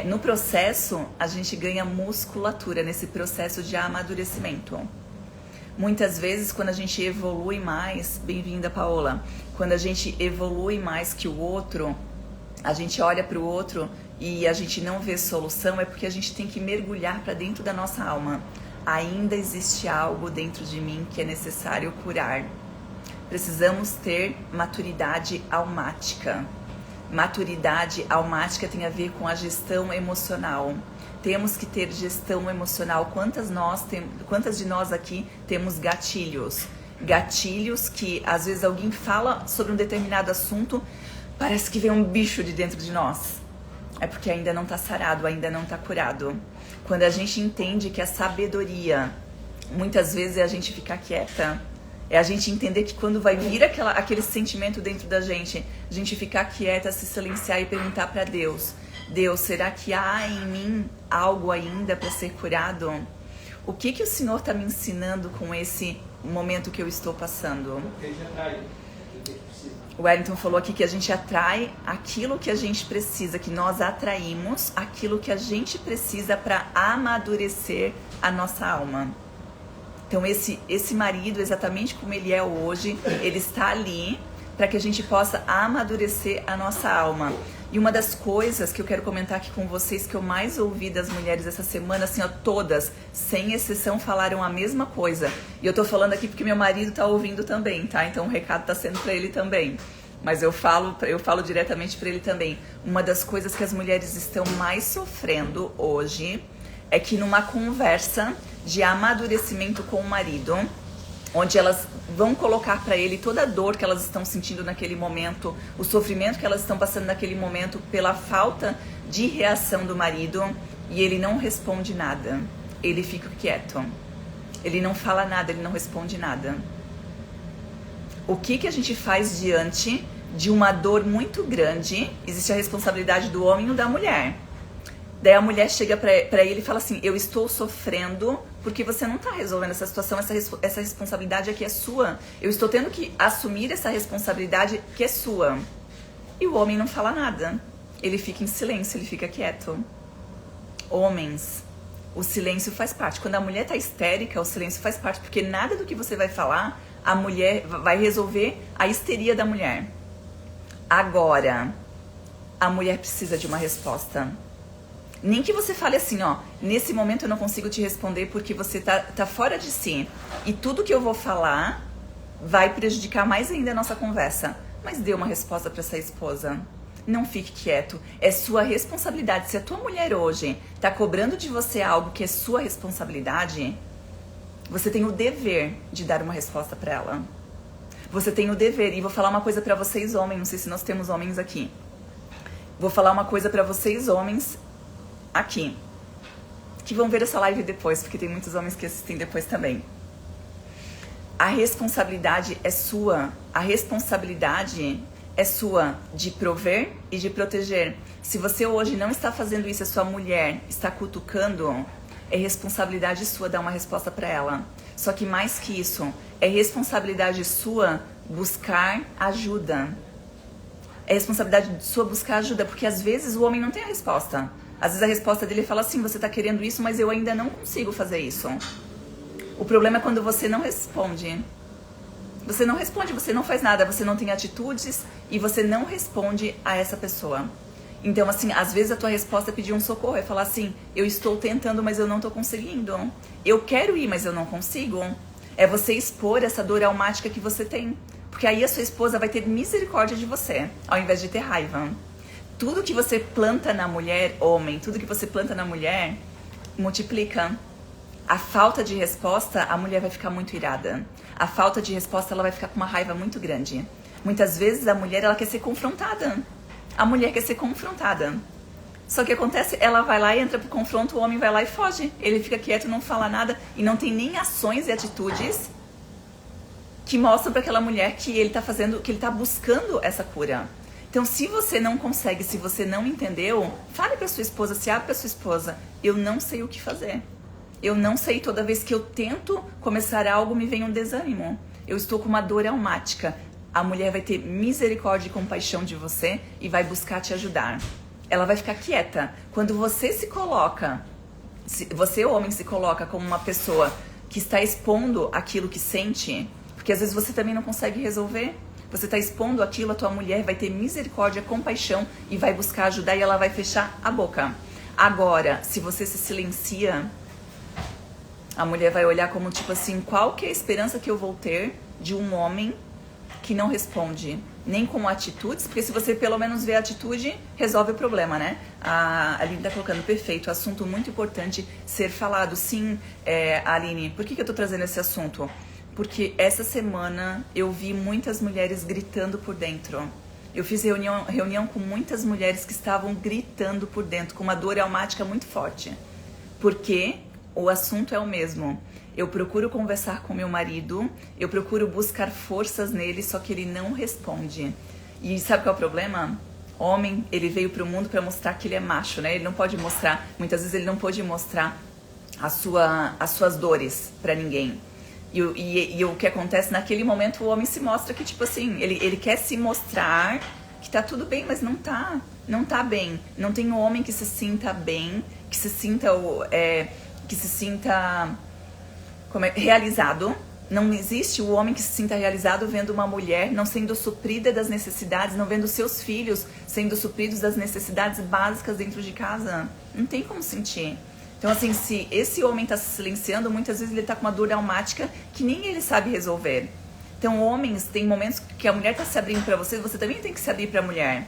No processo, a gente ganha musculatura nesse processo de amadurecimento. Muitas vezes, quando a gente evolui mais, bem-vinda, Paola, quando a gente evolui mais que o outro, a gente olha para o outro e a gente não vê solução, é porque a gente tem que mergulhar para dentro da nossa alma. Ainda existe algo dentro de mim que é necessário curar. Precisamos ter maturidade almática. Maturidade almática tem a ver com a gestão emocional. Temos que ter gestão emocional. Quantas de nós aqui temos gatilhos? Gatilhos que às vezes alguém fala sobre um determinado assunto, parece que vem um bicho de dentro de nós. É porque ainda não está sarado, ainda não está curado. Quando a gente entende que a sabedoria, muitas vezes é a gente ficar quieta. É a gente entender que quando vai vir aquele sentimento dentro da gente, a gente ficar quieta, se silenciar e perguntar para Deus: Deus, será que há em mim algo ainda para ser curado? O que o Senhor está me ensinando com esse momento que eu estou passando? O Wellington falou aqui que a gente atrai aquilo que a gente precisa, que nós atraímos aquilo que a gente precisa para amadurecer a nossa alma. Então esse marido, exatamente como ele é hoje, ele está ali para que a gente possa amadurecer a nossa alma. E uma das coisas que eu quero comentar aqui com vocês, que eu mais ouvi das mulheres essa semana, assim, ó, todas, sem exceção, falaram a mesma coisa. E eu tô falando aqui porque meu marido tá ouvindo também, tá? Então o recado tá sendo para ele também. Mas eu falo diretamente para ele também. Uma das coisas que as mulheres estão mais sofrendo hoje é que numa conversa de amadurecimento com o marido, onde elas vão colocar para ele toda a dor que elas estão sentindo naquele momento, o sofrimento que elas estão passando naquele momento pela falta de reação do marido, e ele não responde nada. Ele fica quieto. Ele não fala nada, ele não responde nada. O que a gente faz diante de uma dor muito grande? Existe a responsabilidade do homem ou da mulher. Daí a mulher chega pra ele e fala assim, eu estou sofrendo porque você não tá resolvendo essa situação, essa responsabilidade aqui é sua. Eu estou tendo que assumir essa responsabilidade que é sua. E o homem não fala nada. Ele fica em silêncio, ele fica quieto. Homens, o silêncio faz parte. Quando a mulher tá histérica, o silêncio faz parte, porque nada do que você vai falar, a mulher vai resolver a histeria da mulher. Agora, a mulher precisa de uma resposta. Nem que você fale assim, ó, nesse momento eu não consigo te responder porque você tá fora de si. E tudo que eu vou falar vai prejudicar mais ainda a nossa conversa. Mas dê uma resposta para essa esposa. Não fique quieto. É sua responsabilidade. Se a tua mulher hoje tá cobrando de você algo que é sua responsabilidade, você tem o dever de dar uma resposta para ela. Você tem o dever. E vou falar uma coisa para vocês homens, não sei se nós temos homens aqui. Vou falar uma coisa para vocês homens aqui, que vão ver essa live depois, porque tem muitos homens que assistem depois também. A responsabilidade é sua. A responsabilidade é sua de prover e de proteger. Se você hoje não está fazendo isso, a sua mulher está cutucando, é responsabilidade sua dar uma resposta para ela. Só que mais que isso, é responsabilidade sua buscar ajuda. É responsabilidade sua buscar ajuda, porque às vezes o homem não tem a resposta. Às vezes a resposta dele fala assim, você tá querendo isso, mas eu ainda não consigo fazer isso. O problema é quando você não responde. Você não responde, você não faz nada, você não tem atitudes e você não responde a essa pessoa. Então, assim, às vezes a tua resposta é pedir um socorro, é falar assim, eu estou tentando, mas eu não tô conseguindo. Eu quero ir, mas eu não consigo. É você expor essa dor almática que você tem. Porque aí a sua esposa vai ter misericórdia de você, ao invés de ter raiva. Tudo que você planta na mulher, homem, tudo que você planta na mulher, multiplica. A falta de resposta, a mulher vai ficar muito irada. A falta de resposta, ela vai ficar com uma raiva muito grande. Muitas vezes a mulher, ela quer ser confrontada. A mulher quer ser confrontada. Só que acontece, ela vai lá e entra pro confronto, o homem vai lá e foge. Ele fica quieto, não fala nada e não tem nem ações e atitudes que mostram para aquela mulher que ele tá fazendo, que ele tá buscando essa cura. Então, se você não consegue, se você não entendeu, fale para sua esposa, se abre para sua esposa. Eu não sei o que fazer. Eu não sei, toda vez que eu tento começar algo, me vem um desânimo. Eu estou com uma dor almática. A mulher vai ter misericórdia e compaixão de você e vai buscar te ajudar. Ela vai ficar quieta. Quando você se coloca, você, homem, se coloca como uma pessoa que está expondo aquilo que sente, porque às vezes você também não consegue resolver. Você está expondo aquilo, a tua mulher vai ter misericórdia, compaixão e vai buscar ajudar e ela vai fechar a boca. Agora, se você se silencia, a mulher vai olhar como tipo assim, qual que é a esperança que eu vou ter de um homem que não responde nem com atitudes, porque se você pelo menos vê a atitude, resolve o problema, né? A Aline tá colocando, perfeito, assunto muito importante ser falado. Sim, Aline, por que eu tô trazendo esse assunto? Porque essa semana eu vi muitas mulheres gritando por dentro. Eu fiz reunião com muitas mulheres que estavam gritando por dentro, com uma dor almática muito forte. Porque o assunto é o mesmo. Eu procuro conversar com meu marido, eu procuro buscar forças nele, só que ele não responde. E sabe qual é o problema? Homem, ele veio pro mundo para mostrar que ele é macho, né? Ele não pode mostrar, muitas vezes ele não pode mostrar as suas dores para ninguém. E o que acontece naquele momento, o homem se mostra que, tipo assim, ele quer se mostrar que tá tudo bem, mas não tá bem. Não tem um homem que se sinta bem, que se sinta realizado Não existe o homem que se sinta realizado vendo uma mulher não sendo suprida das necessidades, não vendo seus filhos sendo supridos das necessidades básicas dentro de casa. Não tem como sentir. Então, assim, se esse homem está se silenciando, muitas vezes ele está com uma dor almática que nem ele sabe resolver. Então, homens, tem momentos que a mulher está se abrindo para você também tem que se abrir para a mulher.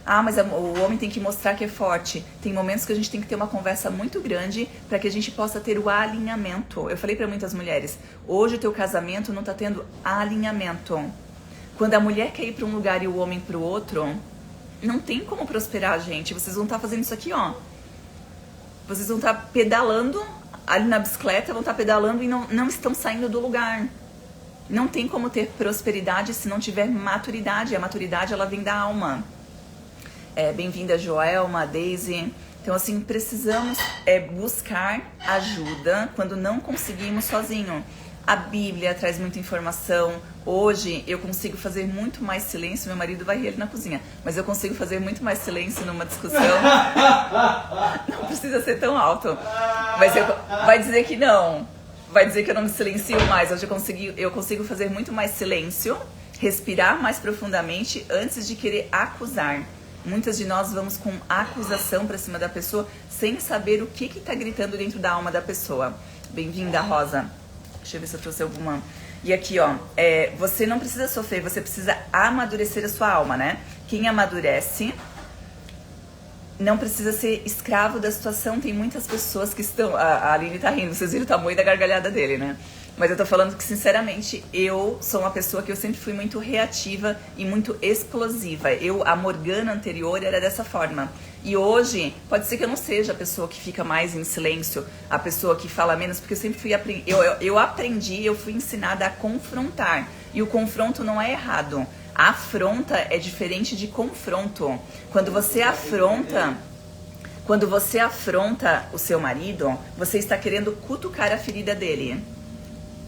Ah, mas o homem tem que mostrar que é forte. Tem momentos que a gente tem que ter uma conversa muito grande para que a gente possa ter o alinhamento. Eu falei para muitas mulheres, hoje o teu casamento não está tendo alinhamento. Quando a mulher quer ir para um lugar e o homem para o outro, não tem como prosperar, gente. Vocês vão estar fazendo isso aqui, ó. Vocês vão estar pedalando ali na bicicleta, vão estar pedalando e não estão saindo do lugar. Não tem como ter prosperidade se não tiver maturidade. A maturidade, ela vem da alma. Bem-vinda, Joelma, Daisy. Então, assim, precisamos buscar ajuda quando não conseguimos sozinho. A Bíblia traz muita informação. Hoje, eu consigo fazer muito mais silêncio. Meu marido vai rir ali na cozinha. Mas eu consigo fazer muito mais silêncio numa discussão. Não precisa ser tão alto. Mas vai dizer que não. Vai dizer que eu não me silencio mais. Hoje eu consigo fazer muito mais silêncio, respirar mais profundamente antes de querer acusar. Muitas de nós vamos com acusação pra cima da pessoa sem saber o que tá gritando dentro da alma da pessoa. Bem-vinda, Rosa. Deixa eu ver se eu trouxe alguma. E aqui, ó, você não precisa sofrer, você precisa amadurecer a sua alma, né? Quem amadurece não precisa ser escravo da situação. Tem muitas pessoas que estão... A Aline tá rindo, vocês viram o tamanho da gargalhada dele, né? Mas eu tô falando que, sinceramente, eu sou uma pessoa que eu sempre fui muito reativa e muito explosiva. A Morgana anterior era dessa forma. E hoje, pode ser que eu não seja a pessoa que fica mais em silêncio, a pessoa que fala menos, porque eu sempre fui... eu fui ensinada a confrontar. E o confronto não é errado. A afronta é diferente de confronto. Quando você afronta o seu marido, você está querendo cutucar a ferida dele.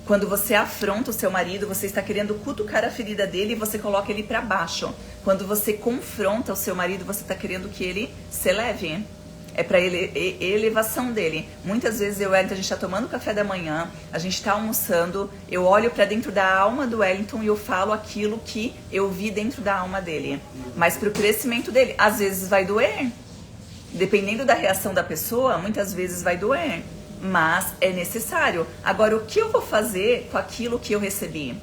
Quando você afronta o seu marido, você está querendo cutucar a ferida dele e você coloca ele para baixo. Quando você confronta o seu marido, você está querendo que ele se eleve. É para elevação dele. Muitas vezes a gente está tomando café da manhã, a gente está almoçando, eu olho para dentro da alma do Wellington e eu falo aquilo que eu vi dentro da alma dele. Mas para o crescimento dele, às vezes vai doer. Dependendo da reação da pessoa, muitas vezes vai doer. Mas é necessário. Agora, o que eu vou fazer com aquilo que eu recebi?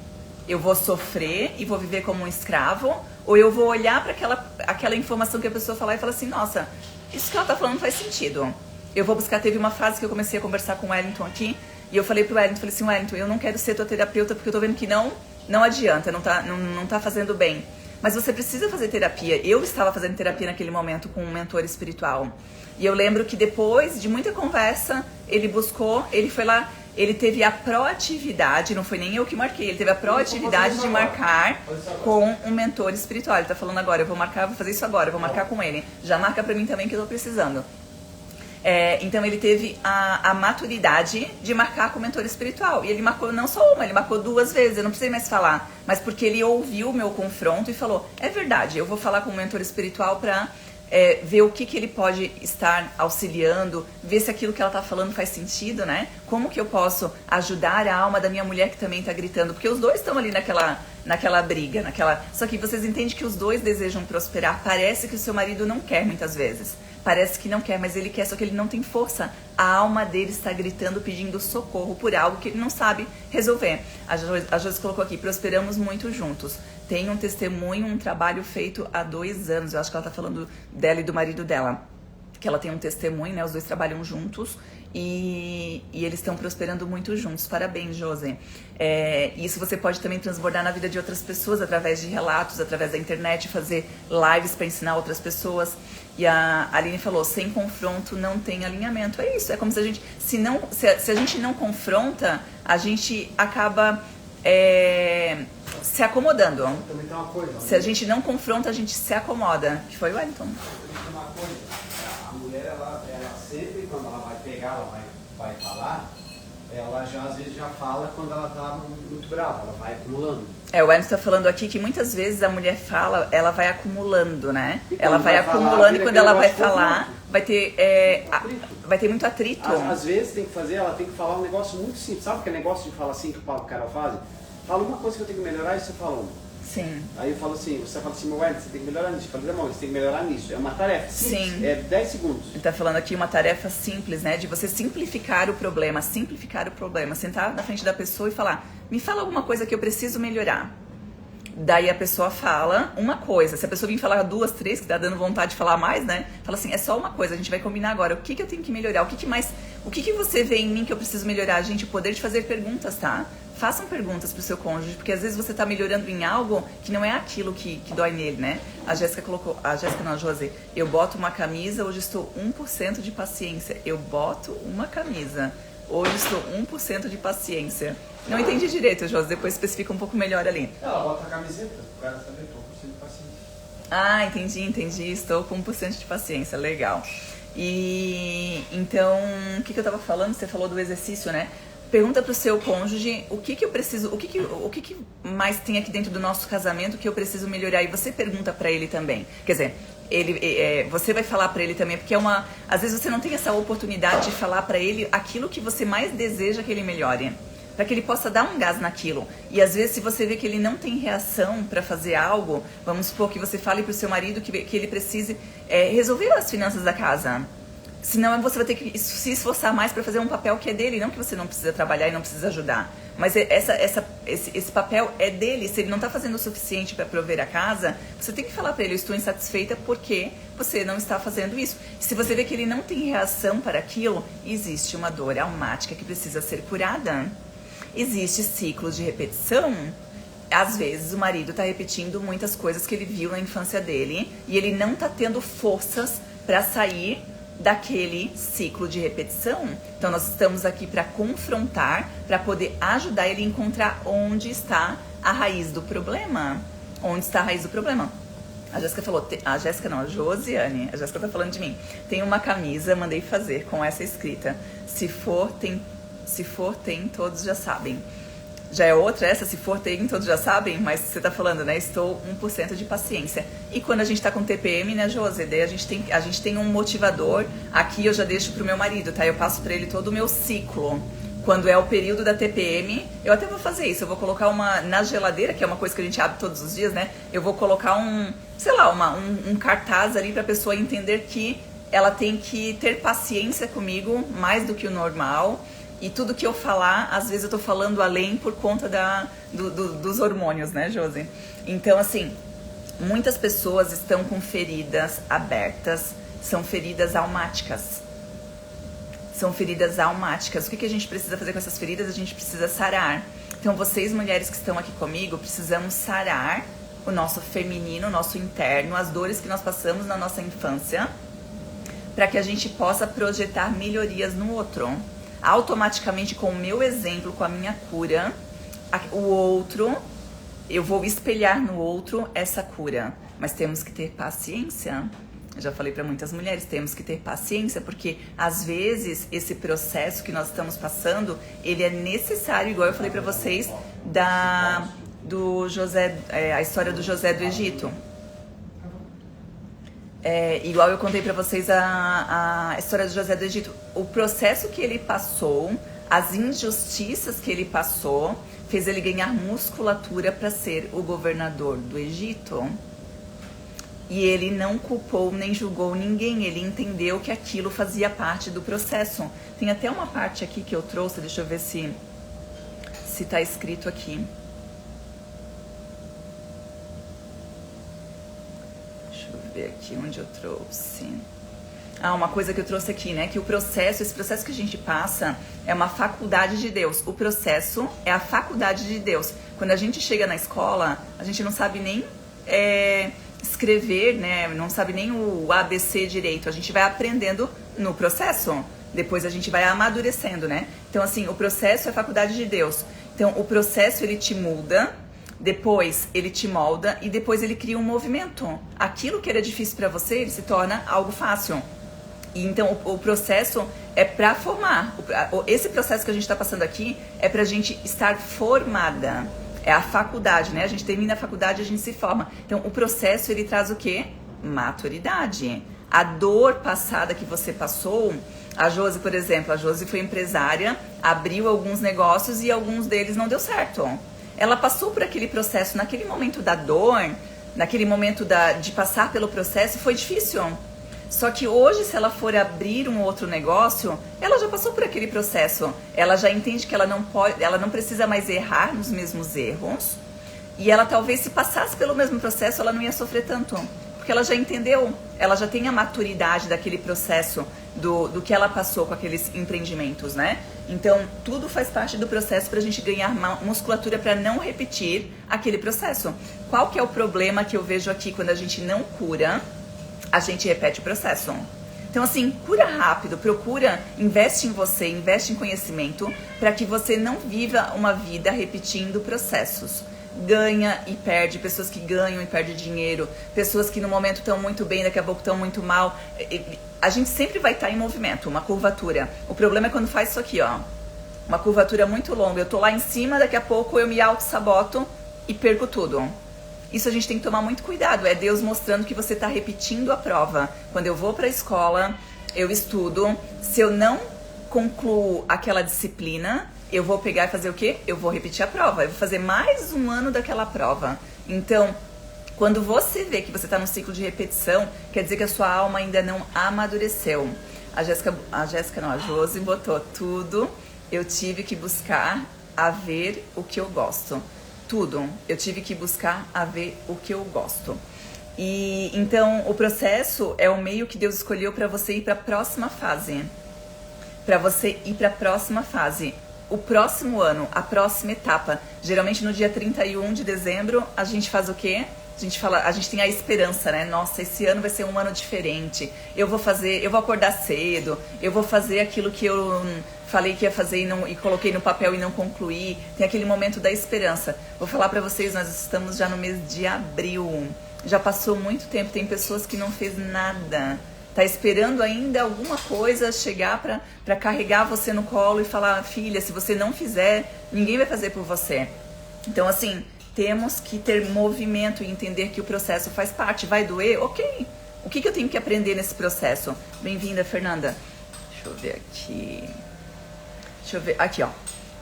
Eu vou sofrer e vou viver como um escravo? Ou eu vou olhar para aquela informação que a pessoa falar e falar assim, nossa, isso que ela tá falando faz sentido. Eu vou buscar, teve uma frase que eu comecei a conversar com o Wellington aqui, e eu falei pro Wellington, falei assim, Wellington, eu não quero ser tua terapeuta porque eu tô vendo que não adianta, não tá fazendo bem. Mas você precisa fazer terapia. Eu estava fazendo terapia naquele momento com um mentor espiritual. E eu lembro que depois de muita conversa, ele foi lá, ele teve a proatividade, não foi nem eu que marquei, ele teve a proatividade de marcar com um mentor espiritual. Ele tá falando agora, eu vou fazer isso agora, eu vou marcar com ele. Já marca pra mim também que eu tô precisando. Então ele teve a maturidade de marcar com o mentor espiritual. E ele marcou não só uma, ele marcou 2 vezes, eu não precisei mais falar. Mas porque ele ouviu o meu confronto e falou, é verdade, eu vou falar com o mentor espiritual pra ver o que ele pode estar auxiliando, ver se aquilo que ela tá falando faz sentido, né? Como que eu posso ajudar a alma da minha mulher que também tá gritando? Porque os dois estão ali naquela briga, Só que vocês entendem que os dois desejam prosperar. Parece que o seu marido não quer muitas vezes. Parece que não quer, mas ele quer, só que ele não tem força. A alma dele está gritando, pedindo socorro por algo que ele não sabe resolver. A Josi colocou aqui, prosperamos muito juntos. Tem um testemunho, um trabalho feito há 2 anos. Eu acho que ela está falando dela e do marido dela. Que ela tem um testemunho, né? Os dois trabalham juntos e eles estão prosperando muito juntos. Parabéns, Josi. Isso você pode também transbordar na vida de outras pessoas através de relatos, através da internet, fazer lives para ensinar outras pessoas. E a Aline falou, sem confronto não tem alinhamento. É isso, é como se a gente, se a gente não confronta, a gente acaba se acomodando. Também tem uma coisa, né? Se a gente não confronta, a gente se acomoda. Que foi o Wellington? Tem uma coisa, a mulher, ela sempre, quando ela vai pegar, ela vai falar, ela já às vezes já fala quando ela tá muito brava, ela vai acumulando. O Wellington tá falando aqui que muitas vezes a mulher fala, ela vai acumulando, né? Ela vai acumulando e quando ela vai falar, vai ter muito atrito. Às vezes tem que fazer, ela tem que falar um negócio muito simples. Sabe aquele negócio de falar assim que o Paulo Carol faz? Fala uma coisa que eu tenho que melhorar e você fala uma. Sim. Aí eu falo assim, você fala assim, meu Ed, você tem que melhorar nisso. Eu falo, irmão, você tem que melhorar nisso. É uma tarefa simples, Sim. É 10 segundos. Ele tá falando aqui uma tarefa simples, né? De você simplificar o problema. Sentar na frente da pessoa e falar, me fala alguma coisa que eu preciso melhorar. Daí a pessoa fala uma coisa. Se a pessoa vir falar 2, 3, que tá dando vontade de falar mais, né? Fala assim, é só uma coisa, a gente vai combinar agora. O que eu tenho que melhorar? O que você vê em mim que eu preciso melhorar? Gente, o poder de fazer perguntas, tá? Façam perguntas pro seu cônjuge, porque às vezes você tá melhorando em algo que não é aquilo que dói nele, né? A Josi, eu boto uma camisa, hoje estou 1% de paciência. Eu boto uma camisa, hoje estou 1% de paciência. Não entendi direito, Josi, depois especifica um pouco melhor ali. Ela bota a camiseta, o cara sabe, estou com 1% de paciência. Ah, entendi, estou com 1% de paciência, legal. E então, o que eu tava falando? Você falou do exercício, né? Pergunta pro seu cônjuge o que eu preciso, o que mais tem aqui dentro do nosso casamento que eu preciso melhorar. E você pergunta pra ele também. Quer dizer, você vai falar pra ele também, porque às vezes você não tem essa oportunidade de falar pra ele aquilo que você mais deseja que ele melhore, para que ele possa dar um gás naquilo. E às vezes, se você vê que ele não tem reação para fazer algo, vamos supor que você fale pro seu marido que ele precise resolver as finanças da casa. Senão você vai ter que se esforçar mais para fazer um papel que é dele, não que você não precisa trabalhar e não precisa ajudar. Mas esse papel é dele. Se ele não está fazendo o suficiente para prover a casa, você tem que falar para ele, eu estou insatisfeita porque você não está fazendo isso. Se você vê que ele não tem reação para aquilo, existe uma dor almática que precisa ser curada. Existe ciclo de repetição. Às vezes o marido está repetindo muitas coisas que ele viu na infância dele e ele não está tendo forças para sair daquele ciclo de repetição. Então nós estamos aqui para confrontar, para poder ajudar ele a encontrar onde está a raiz do problema. Onde está a raiz do problema? A Jéssica falou, a Josiane, a Jéssica tá falando de mim. Tem uma camisa, mandei fazer com essa escrita. Se for, tem, todos já sabem. Já é outra essa, se for, tem, todos já sabem, mas você tá falando, né? Estou 1% de paciência. E quando a gente tá com TPM, né, Josi? Daí a gente tem um motivador. Aqui eu já deixo pro meu marido, tá? Eu passo pra ele todo o meu ciclo. Quando é o período da TPM, eu até vou fazer isso. Eu vou colocar na geladeira, que é uma coisa que a gente abre todos os dias, né? Eu vou colocar um cartaz ali pra pessoa entender que ela tem que ter paciência comigo, mais do que o normal. E tudo que eu falar, às vezes eu tô falando além por conta dos hormônios, né, Josi? Então, assim, muitas pessoas estão com feridas abertas, são feridas almáticas. São feridas almáticas. O que a gente precisa fazer com essas feridas? A gente precisa sarar. Então, vocês, mulheres que estão aqui comigo, precisamos sarar o nosso feminino, o nosso interno, as dores que nós passamos na nossa infância, para que a gente possa projetar melhorias no outro. Automaticamente, com o meu exemplo, com a minha cura, o outro, eu vou espelhar no outro essa cura. Mas temos que ter paciência. Eu já falei para muitas mulheres, temos que ter paciência, porque às vezes esse processo que nós estamos passando, ele é necessário, igual eu falei para vocês do José, a história do José do Egito. Igual eu contei pra vocês a história do José do Egito. O processo que ele passou, as injustiças que ele passou, fez ele ganhar musculatura para ser o governador do Egito. E ele não culpou nem julgou ninguém. Ele entendeu que aquilo fazia parte do processo. Tem até uma parte aqui que eu trouxe, deixa eu ver se tá escrito aqui. Aqui onde eu trouxe. Uma coisa que eu trouxe aqui, né? Que esse processo que a gente passa é uma faculdade de Deus. O processo é a faculdade de Deus. Quando a gente chega na escola, a gente não sabe nem escrever, né? Não sabe nem o ABC direito. A gente vai aprendendo no processo. Depois a gente vai amadurecendo, né? Então, assim, o processo é a faculdade de Deus. Então, o processo, ele te muda. Depois ele te molda e depois ele cria um movimento. Aquilo que era difícil para você, ele se torna algo fácil. E então o processo é para formar. Esse processo que a gente está passando aqui é para a gente estar formada. É a faculdade, né? A gente termina a faculdade e a gente se forma. Então o processo, ele traz o quê? Maturidade. a dor passada que você passou. A Josi, por exemplo, a Josi foi empresária, abriu alguns negócios e alguns deles não deu certo. Ela passou por aquele processo, naquele momento da dor, naquele momento de passar pelo processo, foi difícil. Só que hoje, se ela for abrir um outro negócio, ela já passou por aquele processo. Ela já entende que ela não precisa mais errar nos mesmos erros. E ela talvez, se passasse pelo mesmo processo, ela não ia sofrer tanto. Porque ela já entendeu, ela já tem a maturidade daquele processo, do que ela passou com aqueles empreendimentos, né? Então, tudo faz parte do processo para a gente ganhar musculatura para não repetir aquele processo. Qual que é o problema que eu vejo aqui quando a gente não cura? A gente repete o processo. Então, assim, cura rápido, procura, investe em você, investe em conhecimento, para que você não viva uma vida repetindo processos. Ganha e perde, pessoas que ganham e perdem dinheiro, pessoas que no momento estão muito bem, daqui a pouco estão muito mal. A gente sempre vai estar em movimento, uma curvatura. O problema é quando faz isso aqui, ó. Uma curvatura muito longa. Eu tô lá em cima, daqui a pouco eu me auto-saboto e perco tudo. Isso a gente tem que tomar muito cuidado. É Deus mostrando que você está repetindo a prova. Quando eu vou para a escola, eu estudo. Se eu não concluo aquela disciplina, eu vou pegar e fazer o quê? Eu vou repetir a prova. Eu vou fazer mais um ano daquela prova. Então, quando você vê que você está num ciclo de repetição, quer dizer que a sua alma ainda não amadureceu. A Josi botou tudo. Eu tive que buscar a ver o que eu gosto. Tudo. Eu tive que buscar a ver o que eu gosto. E então o processo é o meio que Deus escolheu para você ir para a próxima fase. Para você ir para a próxima fase. O próximo ano, a próxima etapa. Geralmente no dia 31 de dezembro, a gente faz o quê? A gente tem a esperança, né? Nossa, esse ano vai ser um ano diferente. Eu vou acordar cedo, eu vou fazer aquilo que eu falei que ia fazer e coloquei no papel e não concluí. Tem aquele momento da esperança. Vou falar pra vocês, nós estamos já no mês de abril. Já passou muito tempo, tem pessoas que não fez nada. Tá esperando ainda alguma coisa chegar pra carregar você no colo e falar, filha, se você não fizer, ninguém vai fazer por você. Então, assim, temos que ter movimento e entender que o processo faz parte. Vai doer? Ok. O que eu tenho que aprender nesse processo? Bem-vinda, Fernanda. Deixa eu ver aqui. Aqui, ó.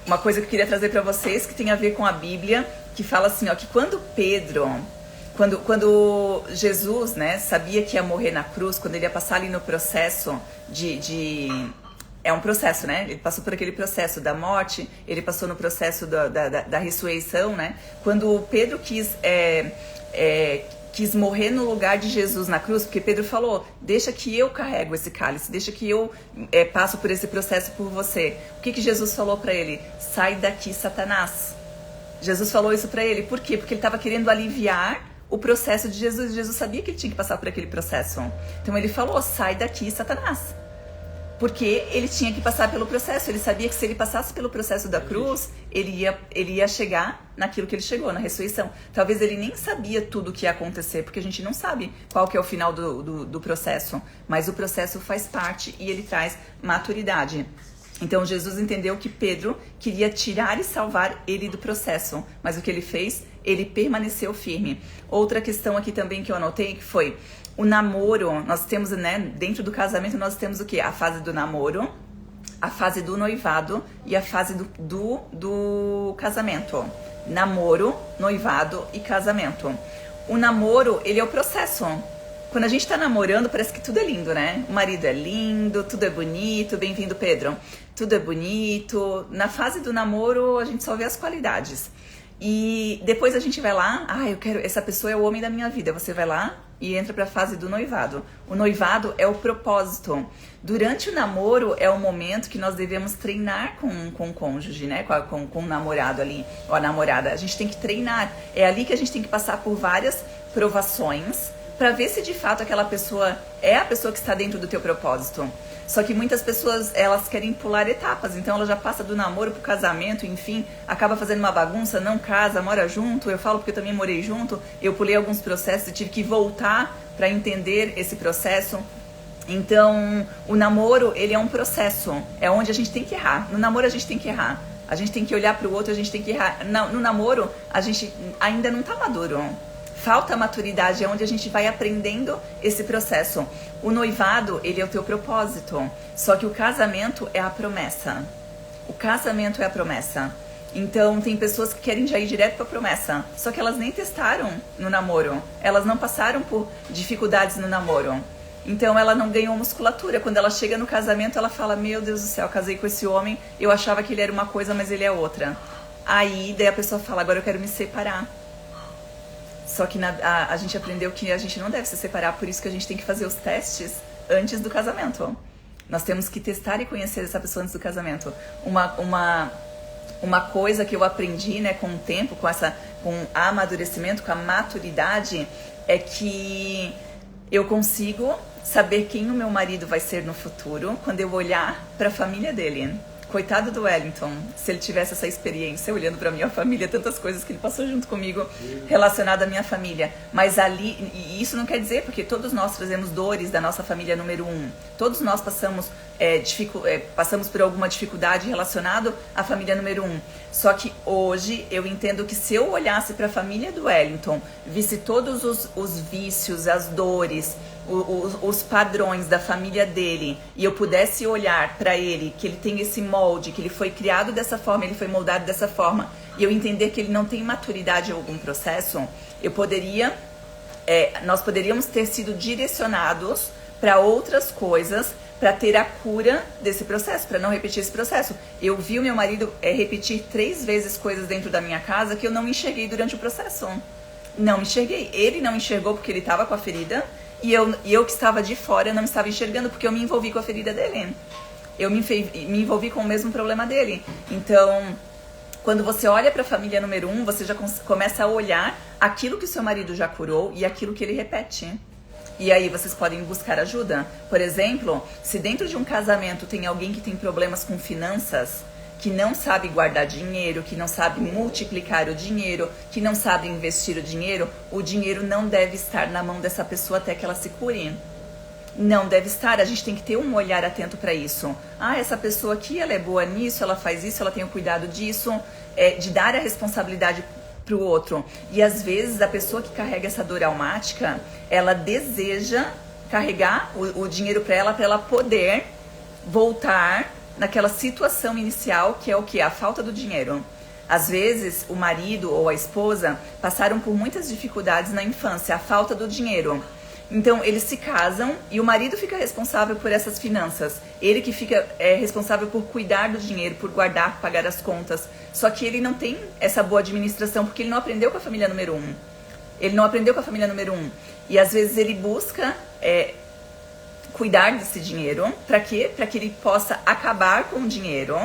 Uma coisa que eu queria trazer pra vocês que tem a ver com a Bíblia, que fala assim, ó, que quando Jesus, né, sabia que ia morrer na cruz, quando ele ia passar ali no processo é um processo, né? Ele passou por aquele processo da morte, ele passou no processo da ressurreição, né? Quando Pedro quis morrer no lugar de Jesus na cruz, porque Pedro falou, deixa que eu carrego esse cálice, deixa que eu passo por esse processo por você. O que Jesus falou para ele? Sai daqui, Satanás. Jesus falou isso para ele, por quê? Porque ele estava querendo aliviar o processo de Jesus. Jesus sabia que ele tinha que passar por aquele processo. Então ele falou, sai daqui, Satanás. Porque ele tinha que passar pelo processo. Ele sabia que se ele passasse pelo processo da cruz, ele ia chegar naquilo que ele chegou, na ressurreição. Talvez ele nem sabia tudo o que ia acontecer, porque a gente não sabe qual que é o final do processo. Mas o processo faz parte e ele traz maturidade. Então Jesus entendeu que Pedro queria tirar e salvar ele do processo. Mas o que ele fez? Ele permaneceu firme. Outra questão aqui também que eu anotei, que foi o namoro. Nós temos, né, dentro do casamento nós temos o quê? A fase do namoro, a fase do noivado e a fase do casamento. Namoro, noivado e casamento. O namoro, ele é o processo. Quando a gente tá namorando, parece que tudo é lindo, né? O marido é lindo, tudo é bonito. Bem-vindo, Pedro. Tudo é bonito. Na fase do namoro, a gente só vê as qualidades. E depois a gente vai lá, essa pessoa é o homem da minha vida. Você vai lá e entra para a fase do noivado. O noivado é o propósito. Durante o namoro é o momento que nós devemos treinar com o cônjuge, né? Com o namorado ali, ou a namorada. A gente tem que treinar. É ali que a gente tem que passar por várias provações para ver se de fato aquela pessoa é a pessoa que está dentro do teu propósito. Só que muitas pessoas, elas querem pular etapas, então ela já passa do namoro pro casamento, enfim, acaba fazendo uma bagunça, não casa, mora junto. Eu falo porque eu também morei junto, eu pulei alguns processos e tive que voltar para entender esse processo. Então, o namoro, ele é um processo, é onde a gente tem que errar. No namoro a gente tem que errar, a gente tem que olhar pro outro, a gente tem que errar. No namoro, a gente ainda não tá maduro. Falta maturidade, é onde a gente vai aprendendo esse processo. O noivado, ele é o teu propósito, só que o casamento é a promessa. O casamento é a promessa. Então, tem pessoas que querem já ir direto para a promessa, só que elas nem testaram no namoro, elas não passaram por dificuldades no namoro. Então, ela não ganhou musculatura. Quando ela chega no casamento, ela fala, meu Deus do céu, casei com esse homem, eu achava que ele era uma coisa, mas ele é outra. Aí, daí a pessoa fala, agora eu quero me separar. Só que a gente aprendeu que a gente não deve se separar, por isso que a gente tem que fazer os testes antes do casamento. Nós temos que testar e conhecer essa pessoa antes do casamento. Uma coisa que eu aprendi, né, com o tempo, com o amadurecimento, com a maturidade, é que eu consigo saber quem o meu marido vai ser no futuro quando eu olhar para a família dele. Coitado do Wellington, se ele tivesse essa experiência olhando para minha família, tantas coisas que ele passou junto comigo relacionado à minha família. Mas ali, e isso não quer dizer, porque todos nós trazemos dores da nossa família número 1. Todos nós passamos por alguma dificuldade relacionada à família número 1. Só que hoje eu entendo que se eu olhasse para a família do Wellington, visse todos os vícios, as dores, os padrões da família dele, e eu pudesse olhar para ele, que ele tem esse molde, que ele foi criado dessa forma, ele foi moldado dessa forma, e eu entender que ele não tem maturidade em algum processo, nós poderíamos ter sido direcionados para outras coisas, para ter a cura desse processo, para não repetir esse processo. Eu vi o meu marido repetir 3 vezes coisas dentro da minha casa que eu não enxerguei durante o processo. Não enxerguei. Ele não enxergou porque ele estava com a ferida, e eu que estava de fora não estava enxergando porque eu me envolvi com a ferida dele. Eu me envolvi com o mesmo problema dele. Então, quando você olha para a família número 1, você já começa a olhar aquilo que o seu marido já curou e aquilo que ele repete. E aí vocês podem buscar ajuda. Por exemplo, se dentro de um casamento tem alguém que tem problemas com finanças, que não sabe guardar dinheiro, que não sabe multiplicar o dinheiro, que não sabe investir o dinheiro não deve estar na mão dessa pessoa até que ela se cure. Não deve estar, a gente tem que ter um olhar atento para isso. Ah, essa pessoa aqui, ela é boa nisso, ela faz isso, ela tem o cuidado disso, de dar a responsabilidade para o outro. E às vezes a pessoa que carrega essa dor almática, ela deseja carregar o dinheiro para ela poder voltar naquela situação inicial, que é o que? A falta do dinheiro. Às vezes o marido ou a esposa passaram por muitas dificuldades na infância, a falta do dinheiro. Então eles se casam e o marido fica responsável por essas finanças. Ele que fica responsável por cuidar do dinheiro, por guardar, pagar as contas. Só que ele não tem essa boa administração porque ele não aprendeu com a família número 1. Ele não aprendeu com a família número 1. E às vezes ele busca cuidar desse dinheiro. Para quê? Para que ele possa acabar com o dinheiro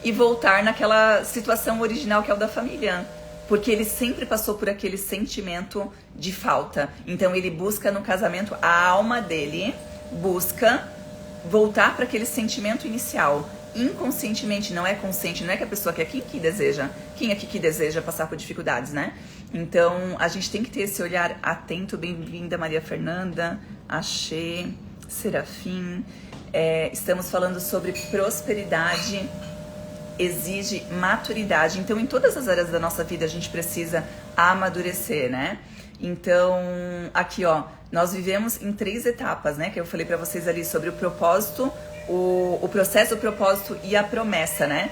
e voltar naquela situação original que é o da família. Porque ele sempre passou por aquele sentimento de falta. Então ele busca no casamento, a alma dele busca voltar para aquele sentimento inicial. Inconscientemente, não é consciente, não é que a pessoa quer. Quem aqui que deseja passar por dificuldades, né? Então a gente tem que ter esse olhar atento. Bem-vinda Maria Fernanda, Axê, Serafim. Estamos falando sobre prosperidade. Exige maturidade. Então, em todas as áreas da nossa vida, a gente precisa amadurecer, né? Então, aqui, ó, nós vivemos em 3 etapas, né? Que eu falei pra vocês ali sobre o propósito, o processo, o propósito e a promessa, né?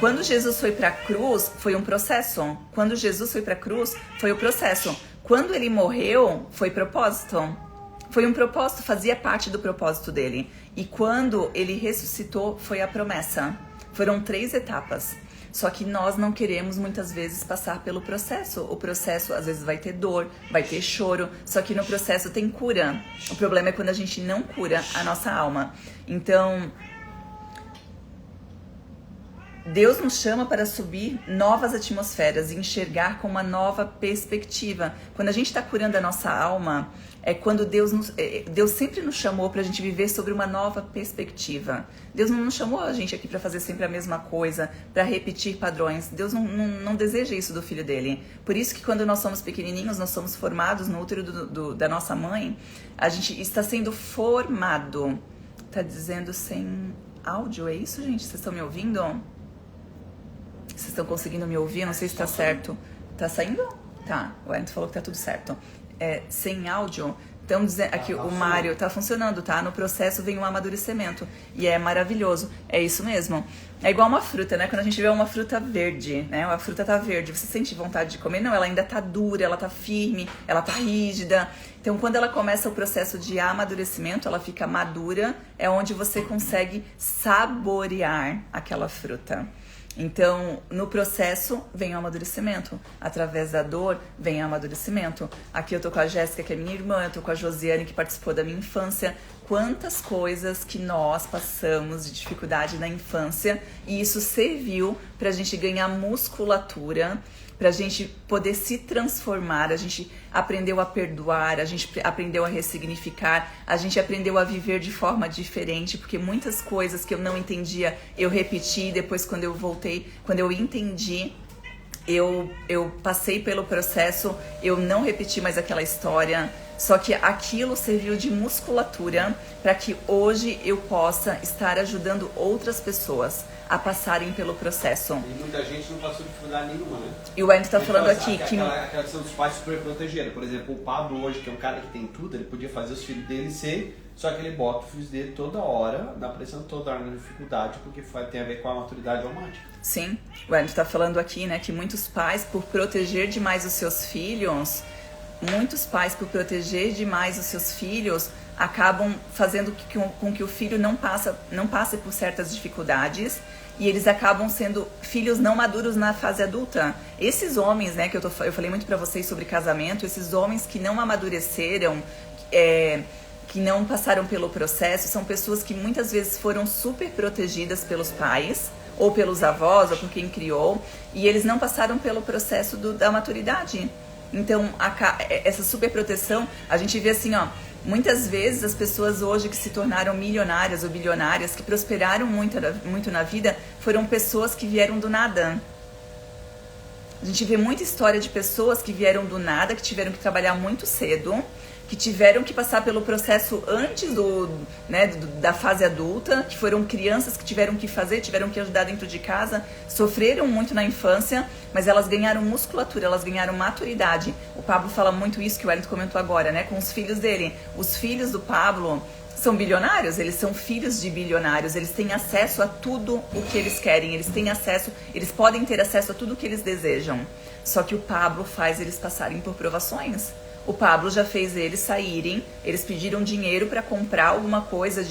Quando Jesus foi pra cruz, foi um processo. Quando Jesus foi pra cruz, foi o processo. Quando ele morreu, foi propósito. Foi um propósito, fazia parte do propósito dele. E quando ele ressuscitou, foi a promessa. Foram 3 etapas. Só que nós não queremos muitas vezes passar pelo processo. O processo às vezes vai ter dor, vai ter choro, só que no processo tem cura. O problema é quando a gente não cura a nossa alma. Então, Deus nos chama para subir novas atmosferas e enxergar com uma nova perspectiva. Quando a gente está curando a nossa alma, é quando Deus sempre nos chamou para a gente viver sobre uma nova perspectiva. Deus não nos chamou a gente aqui para fazer sempre a mesma coisa, para repetir padrões. Deus não deseja isso do filho dele. Por isso que quando nós somos pequenininhos, nós somos formados no útero da nossa mãe, a gente está sendo formado. Tá dizendo sem áudio, é isso, gente? Vocês estão me ouvindo? Vocês estão conseguindo me ouvir? Não sei se tá certo. Tá saindo? Tá, o Wellington falou que tá tudo certo. Sem áudio, estamos dizendo aqui, o Mário tá funcionando, tá? No processo vem um amadurecimento. E é maravilhoso. É isso mesmo. É igual uma fruta, né? Quando a gente vê uma fruta verde, né? A fruta tá verde, você sente vontade de comer? Não, ela ainda tá dura, ela tá firme, ela tá rígida. Então, quando ela começa o processo de amadurecimento, ela fica madura, é onde você consegue saborear aquela fruta. Então, no processo vem o amadurecimento. Através da dor vem o amadurecimento. Aqui eu tô com a Jéssica, que é minha irmã, eu tô com a Josiane, que participou da minha infância. Quantas coisas que nós passamos de dificuldade na infância, e isso serviu pra gente ganhar musculatura, pra gente poder se transformar, a gente aprendeu a perdoar, a gente aprendeu a ressignificar, a gente aprendeu a viver de forma diferente, porque muitas coisas que eu não entendia, eu repeti, depois quando eu voltei, quando eu entendi, eu passei pelo processo, eu não repeti mais aquela história, só que aquilo serviu de musculatura para que hoje eu possa estar ajudando outras pessoas a passarem pelo processo. E muita gente não passou dificuldade nenhuma, né? E o Wellington tá falando aqui que... Aquela questão dos pais super protegerem. Por exemplo, o Pablo hoje, que é um cara que tem tudo, ele podia fazer os filhos dele ser... Só que ele bota os filhos dele toda hora, na pressão toda hora, na dificuldade, porque tem a ver com a maturidade almática. Sim, o Wellington tá falando aqui, né, que muitos pais, por proteger demais os seus filhos... acabam fazendo com que o filho não passe por certas dificuldades, e eles acabam sendo filhos não maduros na fase adulta. Esses homens, né, que eu falei muito pra vocês sobre casamento, esses homens que não amadureceram, que não passaram pelo processo, são pessoas que muitas vezes foram super protegidas pelos pais, ou pelos avós, ou por quem criou, e eles não passaram pelo processo da maturidade. Então, essa superproteção, a gente vê assim, ó, muitas vezes as pessoas hoje que se tornaram milionárias ou bilionárias, que prosperaram muito na vida, foram pessoas que vieram do nada. A gente vê muita história de pessoas que vieram do nada, que tiveram que trabalhar muito cedo, que tiveram que passar pelo processo antes da fase adulta, que foram crianças que tiveram que ajudar dentro de casa, sofreram muito na infância, mas elas ganharam musculatura, elas ganharam maturidade. O Pablo fala muito isso que o Wellington comentou agora, né, com os filhos dele. Os filhos do Pablo são bilionários, eles são filhos de bilionários, eles têm acesso a tudo o que eles querem, eles podem ter acesso a tudo o que eles desejam. Só que o Pablo faz eles passarem por provações. O Pablo já fez eles saírem, eles pediram dinheiro para comprar alguma coisa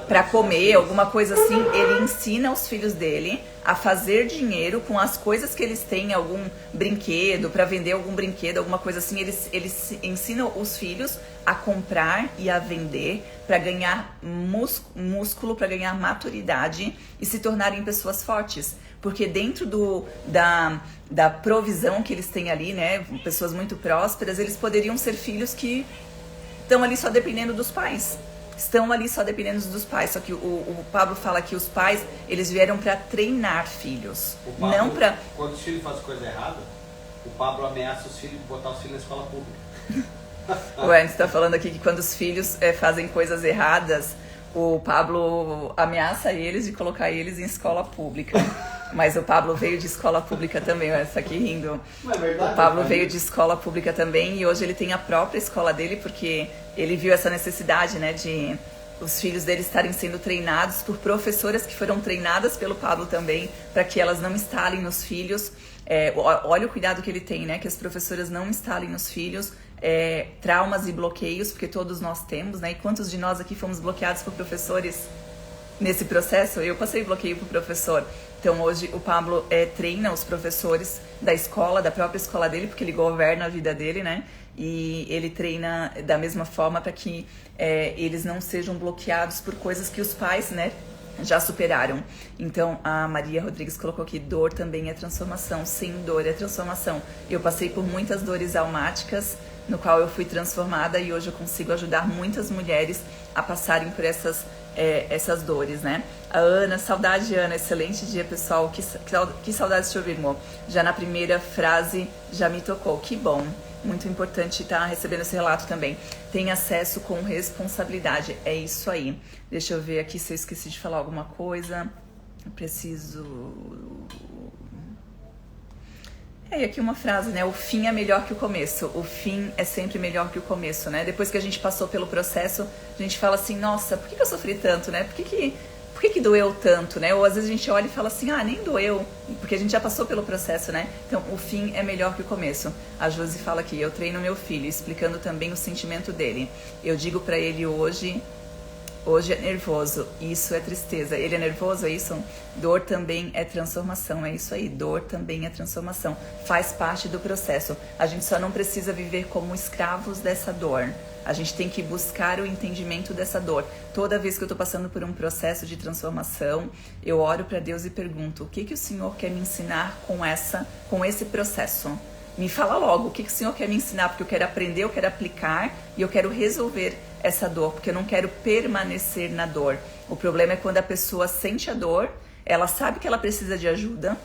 para comer, alguma coisa assim. Ele ensina os filhos dele a fazer dinheiro com as coisas que eles têm, algum brinquedo, para vender algum brinquedo, alguma coisa assim. Eles ensinam os filhos a comprar e a vender para ganhar músculo, para ganhar maturidade e se tornarem pessoas fortes. Porque dentro da provisão que eles têm ali, né, pessoas muito prósperas, eles poderiam ser filhos que estão ali só dependendo dos pais. Só que o Pablo fala que os pais, eles vieram para treinar filhos. Pablo, não para... Quando os filhos fazem coisa errada, o Pablo ameaça os filhos de botar os filhos na escola pública. O Ernst está falando aqui que quando os filhos fazem coisas erradas, o Pablo ameaça eles de colocar eles em escola pública. Mas o Pablo veio de escola pública também, olha, isso aqui rindo. Não é verdade? O Pablo veio de escola pública também e hoje ele tem a própria escola dele porque ele viu essa necessidade, né, de os filhos dele estarem sendo treinados por professoras que foram treinadas pelo Pablo também, para que elas não instalem nos filhos. Olha o cuidado que ele tem, né, que as professoras não instalem nos filhos traumas e bloqueios, porque todos nós temos, né, e quantos de nós aqui fomos bloqueados por professores nesse processo? Eu passei bloqueio por professor. Então hoje o Pablo treina os professores da escola, da própria escola dele, porque ele governa a vida dele, né? E ele treina da mesma forma para que eles não sejam bloqueados por coisas que os pais, né, já superaram. Então a Maria Rodrigues colocou aqui, dor também é transformação. Sim, dor é transformação. Eu passei por muitas dores almáticas, no qual eu fui transformada e hoje eu consigo ajudar muitas mulheres a passarem por essas dores, né? A Ana, saudade, Ana, excelente dia, pessoal. Que saudade de te ouvir, amor. Já na primeira frase já me tocou, que bom. Muito importante estar recebendo esse relato também. Tem acesso com responsabilidade, é isso aí. Deixa eu ver aqui se eu esqueci de falar alguma coisa. Eu preciso... E aqui uma frase, né? O fim é melhor que o começo. O fim é sempre melhor que o começo, né? Depois que a gente passou pelo processo, a gente fala assim, nossa, por que eu sofri tanto, né? Por que doeu tanto, né? Ou às vezes a gente olha e fala assim, nem doeu, porque a gente já passou pelo processo, né? Então, o fim é melhor que o começo. A Josi fala aqui, eu treino meu filho, explicando também o sentimento dele. Eu digo pra ele hoje é nervoso, isso é tristeza. Ele é nervoso, é isso? Dor também é transformação, é isso aí. Dor também é transformação. Faz parte do processo. A gente só não precisa viver como escravos dessa dor. A gente tem que buscar o entendimento dessa dor. Toda vez que eu estou passando por um processo de transformação, eu oro para Deus e pergunto, o que o Senhor quer me ensinar com esse processo? Me fala logo, o que o Senhor quer me ensinar? Porque eu quero aprender, eu quero aplicar e eu quero resolver essa dor, porque eu não quero permanecer na dor. O problema é quando a pessoa sente a dor, ela sabe que ela precisa de ajuda,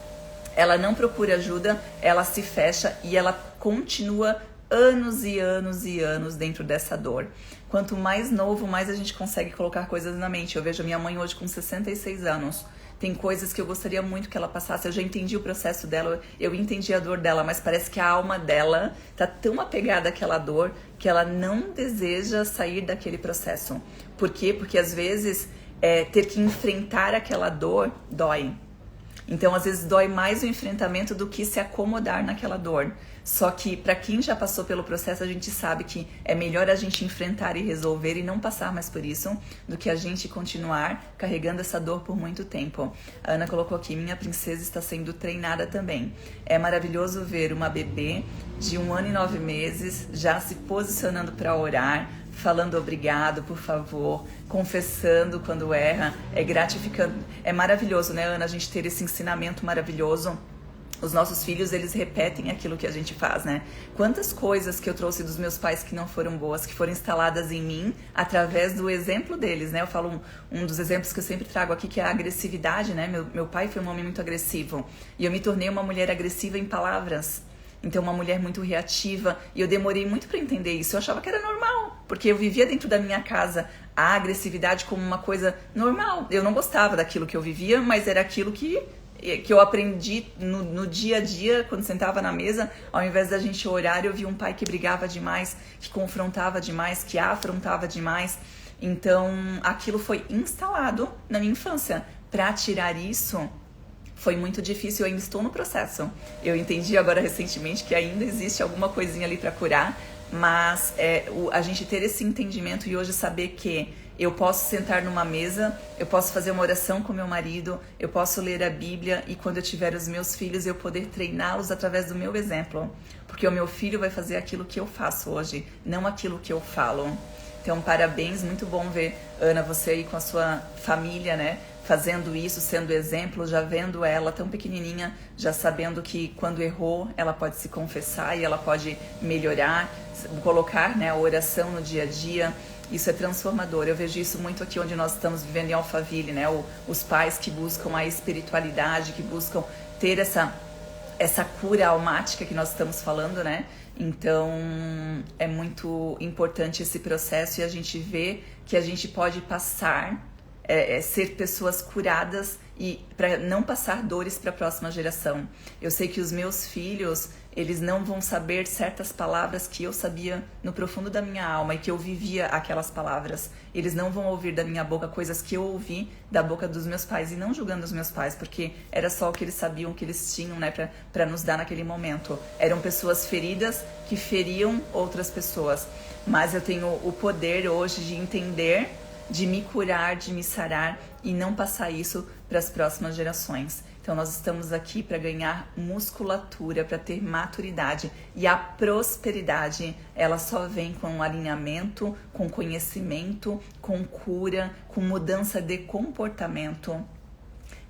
ela não procura ajuda, ela se fecha e ela continua anos e anos e anos dentro dessa dor. Quanto mais novo, mais a gente consegue colocar coisas na mente. Eu vejo a minha mãe hoje com 66 anos. Tem coisas que eu gostaria muito que ela passasse. Eu já entendi o processo dela, eu entendi a dor dela, mas parece que a alma dela tá tão apegada àquela dor que ela não deseja sair daquele processo. Por quê? Porque às vezes ter que enfrentar aquela dor dói. Então, às vezes, dói mais o enfrentamento do que se acomodar naquela dor. Só que, para quem já passou pelo processo, a gente sabe que é melhor a gente enfrentar e resolver e não passar mais por isso, do que a gente continuar carregando essa dor por muito tempo. A Ana colocou aqui, minha princesa está sendo treinada também. É maravilhoso ver uma bebê de 1 ano e 9 meses já se posicionando para orar, falando obrigado, por favor, confessando quando erra, é gratificante, é maravilhoso, né, Ana, a gente ter esse ensinamento maravilhoso. Os nossos filhos, eles repetem aquilo que a gente faz, né? Quantas coisas que eu trouxe dos meus pais que não foram boas, que foram instaladas em mim através do exemplo deles, né? Eu falo um dos exemplos que eu sempre trago aqui, que é a agressividade, né? Meu pai foi um homem muito agressivo e eu me tornei uma mulher agressiva em palavras. Então, uma mulher muito reativa, e eu demorei muito para entender isso. Eu achava que era normal, porque eu vivia dentro da minha casa a agressividade como uma coisa normal. Eu não gostava daquilo que eu vivia, mas era aquilo que eu aprendi no dia a dia, quando sentava na mesa. Ao invés da gente orar, eu vi um pai que brigava demais, que confrontava demais, que afrontava demais. Então, aquilo foi instalado na minha infância. Para tirar isso foi muito difícil, eu ainda estou no processo. Eu entendi agora recentemente que ainda existe alguma coisinha ali para curar, mas a gente ter esse entendimento e hoje saber que eu posso sentar numa mesa, eu posso fazer uma oração com meu marido, eu posso ler a Bíblia e quando eu tiver os meus filhos eu poder treiná-los através do meu exemplo. Porque o meu filho vai fazer aquilo que eu faço hoje, não aquilo que eu falo. Então, parabéns, muito bom ver, Ana, você aí com a sua família, né? Fazendo isso, sendo exemplo, já vendo ela tão pequenininha, já sabendo que quando errou, ela pode se confessar e ela pode melhorar, colocar, né, a oração no dia a dia. Isso é transformador. Eu vejo isso muito aqui onde nós estamos vivendo em Alphaville, né? Os pais que buscam a espiritualidade, que buscam ter essa cura almática que nós estamos falando, né? Então, é muito importante esse processo e a gente vê que a gente pode passar, ser pessoas curadas e para não passar dores para a próxima geração. Eu sei que os meus filhos, eles não vão saber certas palavras que eu sabia no profundo da minha alma e que eu vivia aquelas palavras. Eles não vão ouvir da minha boca coisas que eu ouvi da boca dos meus pais, e não julgando os meus pais, porque era só o que eles sabiam, que eles tinham, né, para nos dar naquele momento. Eram pessoas feridas que feriam outras pessoas. Mas eu tenho o poder hoje de entender, de me curar, de me sarar e não passar isso para as próximas gerações. Então nós estamos aqui para ganhar musculatura, para ter maturidade, e a prosperidade, ela só vem com alinhamento, com conhecimento, com cura, com mudança de comportamento.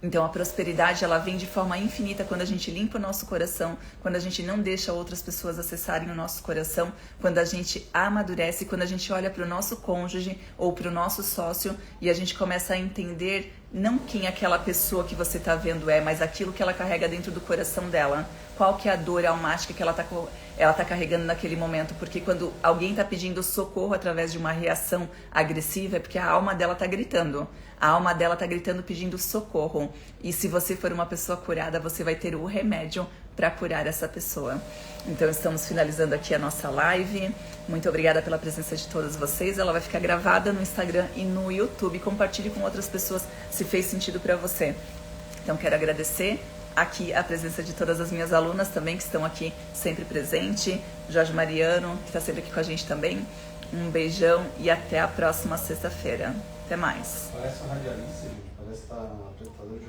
Então a prosperidade, ela vem de forma infinita quando a gente limpa o nosso coração, quando a gente não deixa outras pessoas acessarem o nosso coração, quando a gente amadurece, quando a gente olha para o nosso cônjuge ou para o nosso sócio e a gente começa a entender não quem aquela pessoa que você está vendo é, mas aquilo que ela carrega dentro do coração dela. Qual que é a dor almática que ela tá carregando naquele momento, porque quando alguém está pedindo socorro através de uma reação agressiva, é porque a alma dela está gritando. A alma dela está gritando, pedindo socorro. E se você for uma pessoa curada, você vai ter o remédio para curar essa pessoa. Então estamos finalizando aqui a nossa live. Muito obrigada pela presença de todas vocês. Ela vai ficar gravada no Instagram e no YouTube. Compartilhe com outras pessoas se fez sentido para você. Então quero agradecer aqui a presença de todas as minhas alunas também, que estão aqui sempre presente. Jorge Mariano, que está sempre aqui com a gente também. Um beijão e até a próxima sexta-feira. Até mais. Parece uma radialista, gente. Parece que tá apresentador de